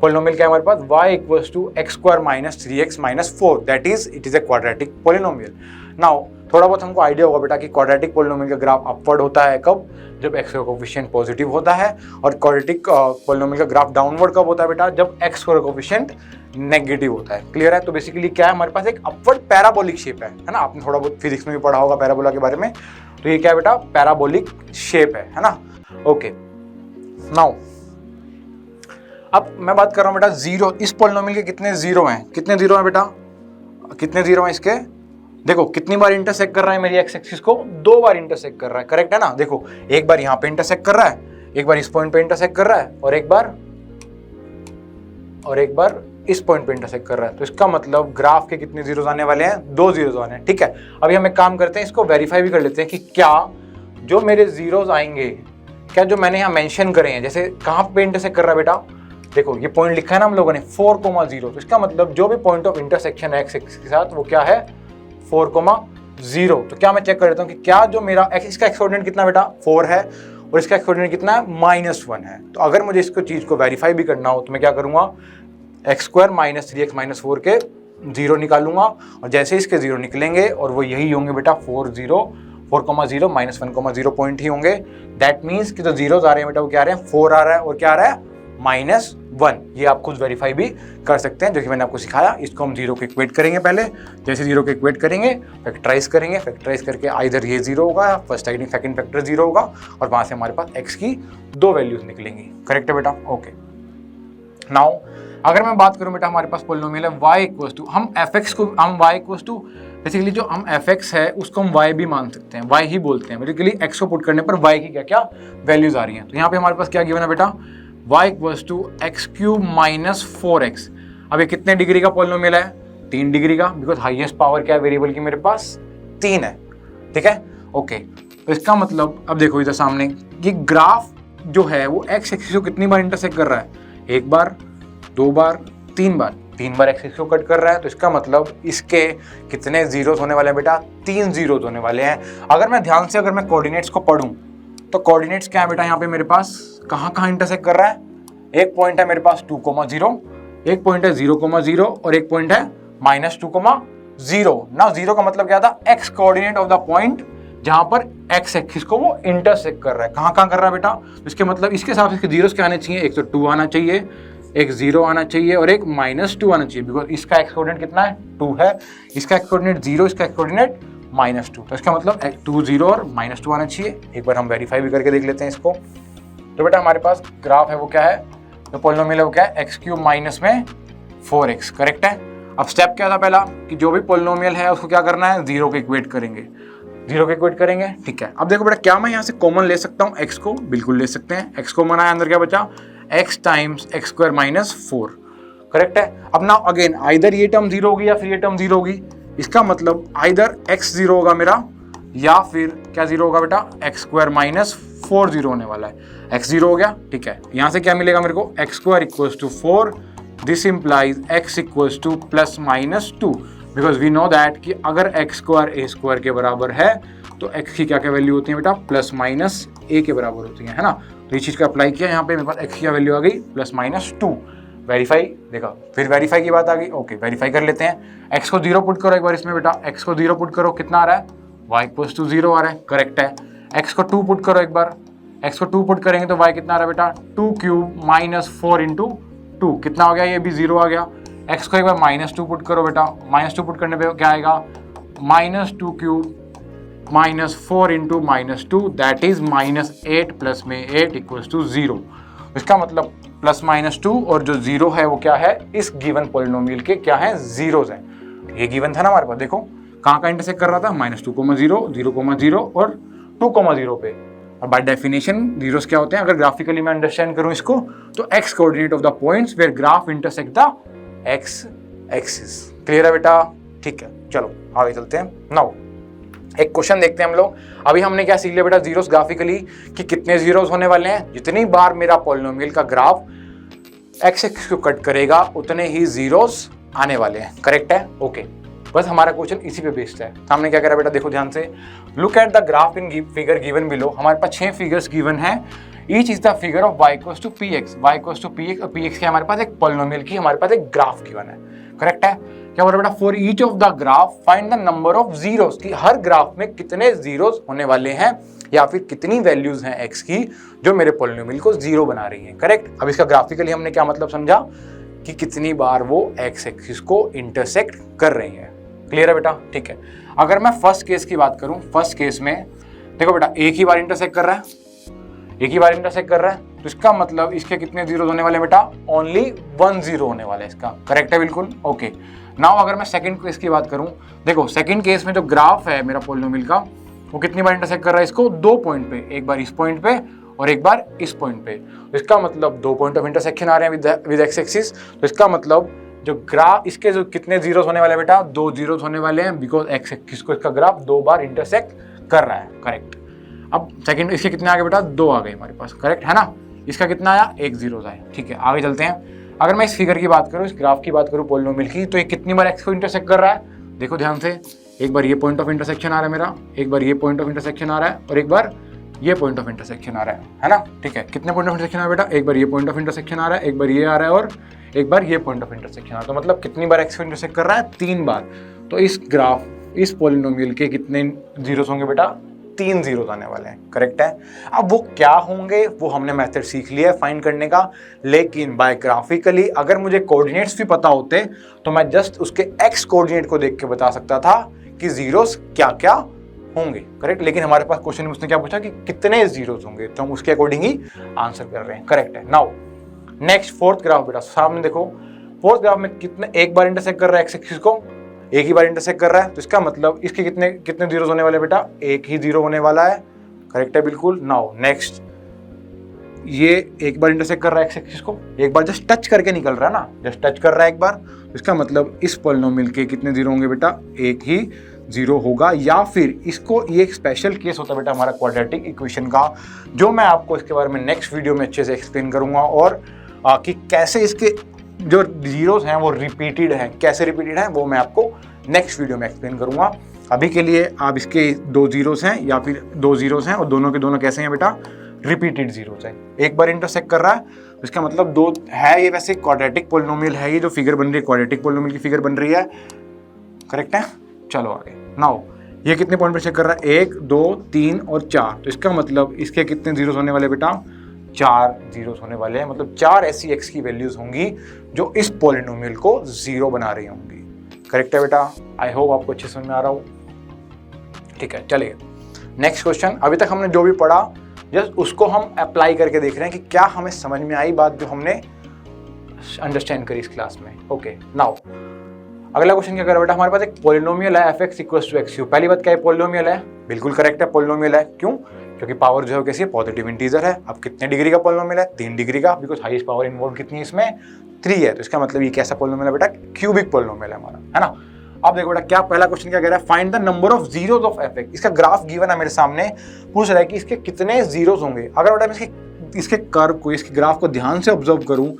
क्या है हमारे पास, y equals to x square minus 3x minus 4, that is it is a quadratic polynomial. Now थोड़ा बहुत हमको आइडिया होगा बेटा कि क्वाड्रेटिक पॉलिनोमियल का ग्राफ अपवर्ड होता है कब, जब x का कोफिशिएंट पॉजिटिव होता है, और क्वाड्रेटिक पॉलिनोमियल का ग्राफ डाउनवर्ड कब होता है बेटा, जब x का कोफिशिएंट नेगेटिव होता है। क्लियर है। तो बेसिकली क्या है हमारे पास, एक अपवर्ड पैराबोलिक शेप है ना, आपने थोड़ा बहुत फिजिक्स में भी पढ़ा होगा पैराबोला के बारे में। तो ये क्या है बेटा, पैराबोलिक शेप है ना। ओके नाउ अब मैं बात कर रहा हूँ बेटा जीरो, इस पॉलिनोमियल के कितने जीरो हैं, कितने जीरो हैं बेटा, कितने जीरो हैं इसके, देखो कितनी बार इंटरसेक्ट कर रहा है मेरी एक्स एक्सिस को, 2 बार इंटरसेक्ट कर रहा है, करेक्ट है ना। देखो एक बार यहाँ पे इंटरसेक्ट कर रहा है, एक बार इस पॉइंट पे इंटरसेक्ट कर रहा है, और एक बार इस पॉइंट पे इंटरसेक्ट कर रहा है। तो इसका मतलब ग्राफ के कितने जीरोस आने वाले हैं, 2 जीरोस आने हैं, ठीक है। अभी हम एक काम करते हैं, इसको वेरीफाई भी कर लेते हैं कि क्या जो मेरे जीरोस आएंगे, क्या जो मैंने यहाँ मेंशन करे हैं, जैसे कहाँ पे इंटरसेक्ट कर रहा है बेटा, देखो ये पॉइंट लिखा है ना हम लोगों ने 4,0, तो इसका मतलब जो भी पॉइंट ऑफ इंटरसेक्शन है एक्स एक्सिस के साथ वो क्या है 4,0। तो क्या मैं चेक कर लेता हूँ कि क्या जो मेरा इसका एक्स कोऑर्डिनेट कितना बेटा 4 है और इसका एक्स कोऑर्डिनेट कितना है -1 है। तो अगर मुझे इसको चीज को वेरीफाई भी करना हो तो मैं क्या करूंगा, x² - 3x - 4 के 0 निकालूंगा, और जैसे इसके 0 निकलेंगे और वो यही होंगे बेटा 4,0 -1,0 पॉइंट ही होंगे। दैट मीन्स कि जो जीरोस आ रहे हैं बेटा वो क्या आ रहे हैं 4 आ रहा है और क्या आ रहा है -1। ये आप खुद वेरीफाई भी कर सकते हैं, जो कि मैंने आपको सिखाया। इसको हम 0 को इक्वेट करेंगे, पहले जैसे 0 को इक्वेट करेंगे फैक्टराइज करेंगे, फैक्टराइज करके आइदर ये 0 होगा, फर्स्ट सेकंड फैक्टर 0 होगा, और वहां से हमारे पास x की 2 वैल्यूज निकलेंगी, करेक्ट है बेटा। ओके, नाउ अगर मैं बात करूं बेटा, हमारे पास पोलिनोमियल है y = हम fx को हम y = बेसिकली जो हम fx है उसको हम y भी मान सकते हैं, y ही बोलते हैं। बेसिकली x को पुट करने पर y की क्या क्या वैल्यूज आ रही हैं। तो यहाँ पे हमारे पास क्या गिवन है बेटा, y = x³ - 4x। अब ये कितने डिग्री का पोलिनोमियल है, 3 डिग्री का, बिकॉज हाईएस्ट पावर क्या है वेरिएबल की मेरे पास 3 है, ठीक है। ओके, तो इसका मतलब अब देखो इधर सामने ये ग्राफ जो है वो x एक्सिस को कितनी बार इंटरसेक्ट कर रहा है, 1 बार 2 बार 3 बार, 3 बार एक्सिस को कट कर रहा है। तो इसका मतलब इसके कितने जीरोस होने वाले हैं बेटा, 3 जीरोस होने वाले हैं। अगर मैं ध्यान से अगर मैं कोऑर्डिनेट्स को पढूं तो कोऑर्डिनेट्स क्या है बेटा, यहाँ पे मेरे पास कहाँ इंटरसेक्ट कर रहा है, एक पॉइंट है मेरे पास 2,0, एक पॉइंट है 0,0 और एक पॉइंट है -2,0। ना 0 का मतलब क्या था, x coordinate of the point जहां पर एक्स एक्सिस को वो इंटरसेक्ट कर रहा है। कहाँ कर रहा है बेटा, तो इसके मतलब इसके हिसाब से इसके जीरोस क्या आने चाहिए, एक तो 2 आना चाहिए, एक 0 आना चाहिए और एक -2 आना चाहिए, बिकॉज इसका एक्स कोऑर्डिनेट कितना है 2 है, इसका एक्स कोऑर्डिनेट 0, इसका एक्स कोऑर्डिनेट -2। तो इसका मतलब 2 0 और -2 आना चाहिए। एक बार हम वेरीफाई भी करके देख लेते हैं इसको। तो बेटा हमारे पास ग्राफ है वो क्या है, जो पोलिनोमियल है वो क्या है, x³ - 4x, करेक्ट है। अब स्टेप क्या था पहला, कि जो भी पोलिनोमियल है उसको क्या करना है, 0 को इक्वेट करेंगे, 0 को इक्वेट करेंगे, ठीक है। अब देखो बेटा क्या मैं यहाँ से कॉमन ले सकता हूँ x को, बिल्कुल ले सकते हैं। x कॉमन आया, अंदर क्या बचा, x × x² - 4, करेक्ट है। अब ना अगेन आइदर ये टर्म 0 होगी या फिर ये टर्म 0 होगी। इसका मतलब आइदर x 0 होगा मेरा या फिर क्या 0 होगा बेटा, x² - 4 0 होने वाला है। x 0 हो गया, ठीक है। यहाँ से क्या मिलेगा मेरे को, x² = 4, this implies x = ±2, because we know that कि अगर x² a² के बराबर है तो x की क्या क्या वैल्यू होती है बेटा, ±a के बराबर होती है ना। तो ये चीज़ का अप्लाई किया, यहाँ पे मेरे पास x की वैल्यू आ गई ±2। वेरीफाई देखा, फिर वेरीफाई की बात आ गई। ओके, वेरीफाई कर लेते हैं। x को 0 पुट करो एक बार इसमें बेटा, x को 0 पुट करो, कितना आ रहा है, y = 0 आ रहा है, करेक्ट है। x को 2 पुट करो एक बार, x को 2 पुट करेंगे तो y कितना आ रहा है बेटा, 2³ - 4 × 2, कितना हो गया, ये भी 0 आ गया। x को एक बार -2 पुट करो बेटा, -2 पुट करने पे क्या आएगा, -2³ - 4 × -2, दैट इज -8 + में 8 = 0। इसका मतलब +-2 और जो 0 है वो क्या है, इस गिवन पोलिनोमियल के क्या है, जीरोस हैं। ये गिवन था ना हमारे पास, देखो कहाँ का इंटरसेक्ट कर रहा था, -2,0, 0,0 और 2,0 पे। और बाय डेफिनेशन जीरोस क्या होते हैं, अगर ग्राफिकली मैं अंडरस्टैंड करूं इसको, तो x coordinate of the points where graph intersect the x axis. Clear है बेटा, ठीक है। चलो आगे चलते हैं। नाउ एक क्वेश्चन देखते हैं हम लोग। अभी हमने क्या सीख लिया बेटा, जीरोस ग्राफिकली कि कितने जीरोस होने वाले हैं, जितनी बार मेरा पॉलिनोमियल का ग्राफ x एक्सिस को कट करेगा उतने ही जीरोस आने वाले हैं, करेक्ट है। ओके, बस हमारा क्वेश्चन इसी पे बेस्ड है। सामने क्या कह रहा है बेटा, देखो ध्यान से, look at the graph in figure given below. हमारे पास 6 फिगर्स गिवन है, each is the figure of y = px, y = px और px के हमारे पास एक पॉलिनोमियल की हमारे पास एक ग्राफ गिवन है, करेक्ट है। क्या बोल रहा है बेटा, for each of the graph find the number of zeros, कि हर ग्राफ में कितने जीरोस होने वाले हैं या फिर कितनी वैल्यूज हैं x की जो मेरे पॉलिनोमियल को 0 बना रही हैं, करेक्ट। अब इसका ग्राफिकली हमने क्या मतलब समझा, कि कितनी बार वो x एक्सिस को इंटरसेक्ट कर रही है। क्लियर है बेटा, ठीक है। अगर मैं फर्स्ट केस की बात करूं, फर्स्ट केस में देखो बेटा एक ही बार इंटरसेक्ट कर रहा है, एक ही बार इंटरसेक्ट कर रहा है, तो इसका मतलब इसके कितने जीरो होने वाले बेटा, ओनली 1 जीरो होने वाला है इसका, करेक्ट है बिल्कुल। ओके नाउ अगर मैं सेकंड केस की बात करूं, देखो सेकंड केस में जो ग्राफ है मेरा पॉलिनोमियल का वो कितनी बार इंटरसेक्ट कर रहा है इसको, 2 पॉइंट पे, एक बार इस पॉइंट पे और एक बार इस पॉइंट पे। तो इसका मतलब 2 पॉइंट ऑफ इंटरसेक्शन आ रहे हैं विद एक्स एक्सिस। तो इसका मतलब जो ग्राफ इसके जो कितने जीरोस होने वाले बेटा, 2 जीरोस होने वाले हैं, बिकॉज एक्स एक्सिस को इसका ग्राफ 2 बार इंटरसेक्ट कर रहा है, करेक्ट। अब सेकंड इसके कितने आ गए बेटा, 2 आ गए हमारे पास, करेक्ट है ना। इसका कितना आया, 1 जीरोस आया, ठीक है। आगे चलते हैं। अगर मैं इस फिगर की बात करूँ, इस ग्राफ की बात करूँ पॉलिनोमियल की, तो ये कितनी बार एक्स को इंटरसेक्ट कर रहा है, देखो ध्यान से। एक बार ये पॉइंट ऑफ इंटरसेक्शन आ रहा है मेरा, एक बार ये पॉइंट ऑफ इंटरसेक्शन आ रहा है और एक बार ये पॉइंट ऑफ इंटरसेक्शन आ रहा है ना, ठीक है। कितने पॉइंट ऑफ इंटरसेक्शन आ रहा है बेटा, एक बार ये पॉइंट ऑफ इंटरसेक्शन आ रहा है, एक बार ये आ रहा है और एक बार ये पॉइंट ऑफ इंटरसेक्शन आ रहा है। तो मतलब कितनी बार एक्स को इंटरसेक्ट कर रहा है, 3 बार। तो इस ग्राफ, इस पॉलिनोमियल के कितने जीरोस होंगे बेटा, 3 जीरोस आने वाले हैं, करेक्ट है। अब वो क्या होंगे वो हमने मेथड सीख लिया है फाइंड करने का, लेकिन बायोग्राफिकली अगर मुझे कोऑर्डिनेट्स भी पता होते तो मैं जस्ट उसके एक्स कोऑर्डिनेट को देख के बता सकता था कि जीरोस क्या क्या होंगे, करेक्ट। लेकिन हमारे पास क्वेश्चन में उसने क्या पूछा कि कितने जीरोस होंगे, तो हम उसके अकॉर्डिंग ही आंसर कर रहे हैं, करेक्ट है। नाउ नेक्स्ट फोर्थ ग्राफ बेटा, सामने देखो फोर्थ ग्राफ में कितने, एक बार इंटरसेक्ट कर रहा है एक्स एक्सिस को, एक ही बार इंटरसेक्ट कर रहा है। तो इसका मतलब इसके कितने कितने जीरोस होने वाले बेटा, एक ही जीरो होने वाला है, करेक्ट है बिल्कुल। नाउ नेक्स्ट ये एक बार इंटरसेक्ट कर रहा है एक्स एक्सिस को, एक बार जस्ट टच करके निकल रहा है ना, जस्ट टच कर रहा है एक बार। तो इसका मतलब इस पॉलिनोमियल के कितने जीरो होंगे बेटा, एक ही जीरो होगा। या फिर इसको, ये एक स्पेशल केस होता है बेटा हमारा क्वाड्रेटिक इक्वेशन का, जो मैं आपको इसके बारे में नेक्स्ट वीडियो में अच्छे से एक्सप्लेन करूंगा, और कि कैसे इसके जो जीरोस हैं वो रिपीटेड हैं, कैसे रिपीटेड हैं वो मैं आपको नेक्स्ट वीडियो में एक्सप्लेन करूंगा। अभी के लिए आप इसके 2 जीरोस हैं या फिर 2 जीरोस हैं और दोनों के दोनों कैसे हैं बेटा, रिपीटेड जीरोस हैं। एक बार इंटरसेक्ट कर रहा है तो इसका मतलब 2 है, ये वैसे क्वाड्रेटिक पॉलिनोमियल है, ये जो फिगर बन रही है क्वाड्रेटिक पॉलिनोमियल की फिगर बन रही है, करेक्ट है। चलो आगे। नाउ ये कितने पॉइंट पे चेक कर रहा है, 1 2 3 और 4। तो इसका मतलब इसके कितने जीरोस होने वाले बेटा, 4 जीरोस होने वाले हैं। मतलब 4 ऐसी एक्स की वैल्यूज होंगी जो इस पॉलिनोमियल को 0 बना रही होंगी, करेक्ट है बेटा। आई होप आपको अच्छे समझ में आ रहा हो, ठीक है। चलिए नेक्स्ट क्वेश्चन। अभी तक हमने जो भी पढ़ा जस्ट उसको हम अप्लाई करके देख रहे हैं कि क्या हमें समझ में आई बात जो हमने अंडरस्टैंड करी इस क्लास में। ओके नाउ अगला क्वेश्चन क्या कर रहा है बेटा, हमारे पास एक पॉलिनोमियल है f(x = x3). पहली बात क्या है, पॉलिनोमियल है, बिल्कुल करेक्ट है, पॉलिनोमियल है। क्यों, क्योंकि पावर जो है कैसी है, पॉजिटिव इंटीजर है। अब कितने डिग्री का पॉलिनोमियल है, 3 डिग्री का, बिकॉज हाईएस्ट पावर इन्वॉल्व कितनी है इसमें, 3 है। तो इसका मतलब ये कैसा पॉलिनोमियल है बेटा, क्यूबिक पॉलिनोमियल है हमारा, है ना। अब देखो बेटा क्या पहला क्वेश्चन क्या कह रहा है, find the number of zeros of f(x). इसका ग्राफ गिवन है मेरे सामने, पूछ रहा है कि इसके कितने जीरोस होंगे। अगर बेटा मैं इसके कर्व को, इसके ग्राफ को ध्यान से ऑब्जर्व करूं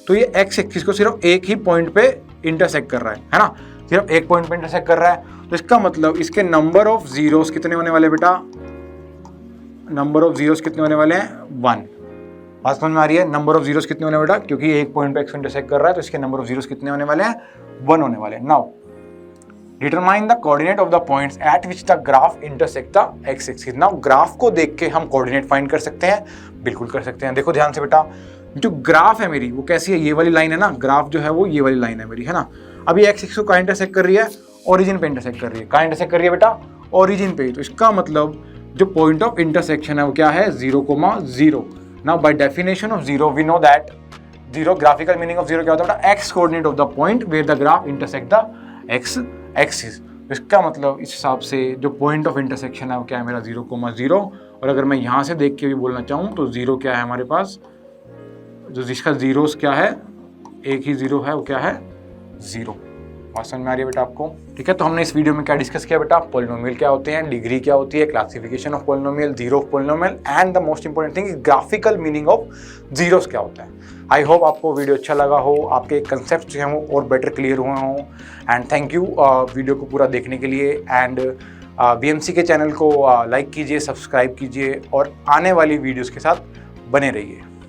तो ये एक्स एक्सिस को सिर्फ एक ही पॉइंट पे इंटरसेक्ट कर रहा है ना, सिर्फ एक पॉइंट पे इंटरसेक्ट कर रहा है। तो इसका मतलब इसके नंबर ऑफ जीरोस कितने होने वाले बेटा, नंबर ऑफ जीरोस कितने होने वाले हैं, 1। बात समझ में आ रही है, नंबर ऑफ जीरोस कितने होने बेटा, क्योंकि एक पॉइंट पे एक्स इंटरसेक्ट कर रहा है तो इसके नंबर ऑफ जीरोस कितने होने वाले हैं, 1 होने वाले हैं। Now determine the coordinate of the points at which the graph intersect the x axis. Now graph को देख के हम कोऑर्डिनेट फाइंड कर सकते हैं, बिल्कुल कर सकते हैं। देखो ध्यान से बेटा, जो ग्राफ है मेरी वो कैसी है, ये वाली लाइन है ना, ग्राफ जो है वो ये वाली लाइन है मेरी, है ना। अभी एक्स एक्सिस को कहाँ इंटरसेक्ट कर रही है, ओरिजिन पे इंटरसेक्ट कर रही है। कहाँ इंटरसेक्ट कर रही है बेटा, ओरिजिन पे। तो इसका मतलब जो पॉइंट ऑफ इंटरसेक्शन है वो क्या है, 0,0। Now by definition of 0 we know that 0, graphical meaning of 0 क्या होता है बेटा, x coordinate of the point where the graph intersect the x axis. तो इसका मतलब इस हिसाब से जो पॉइंट ऑफ इंटरसेक्शन है वो क्या है मेरा, 0,0। और अगर मैं यहाँ से देख के भी बोलना चाहूँ तो 0 क्या है हमारे पास, जो जिसका जीरोस क्या है, एक ही 0 है, वो क्या है, 0। बात समझ में आ रही है बेटा आपको, ठीक है। तो हमने इस वीडियो में क्या डिस्कस किया बेटा, पॉलिनोमियल क्या होते हैं, डिग्री क्या होती है, classification of polynomial, zero of polynomial, and the most important thing graphical meaning of zeros क्या होता है। आई होप आपको वीडियो अच्छा लगा हो, आपके कंसेप्ट जो हैं वो और बेटर क्लियर हुए हों। एंड थैंक यू वीडियो को पूरा देखने के लिए। एंड BMC के चैनल को लाइक कीजिए, सब्सक्राइब कीजिए और आने वाली वीडियोज़ के साथ बने रहिए।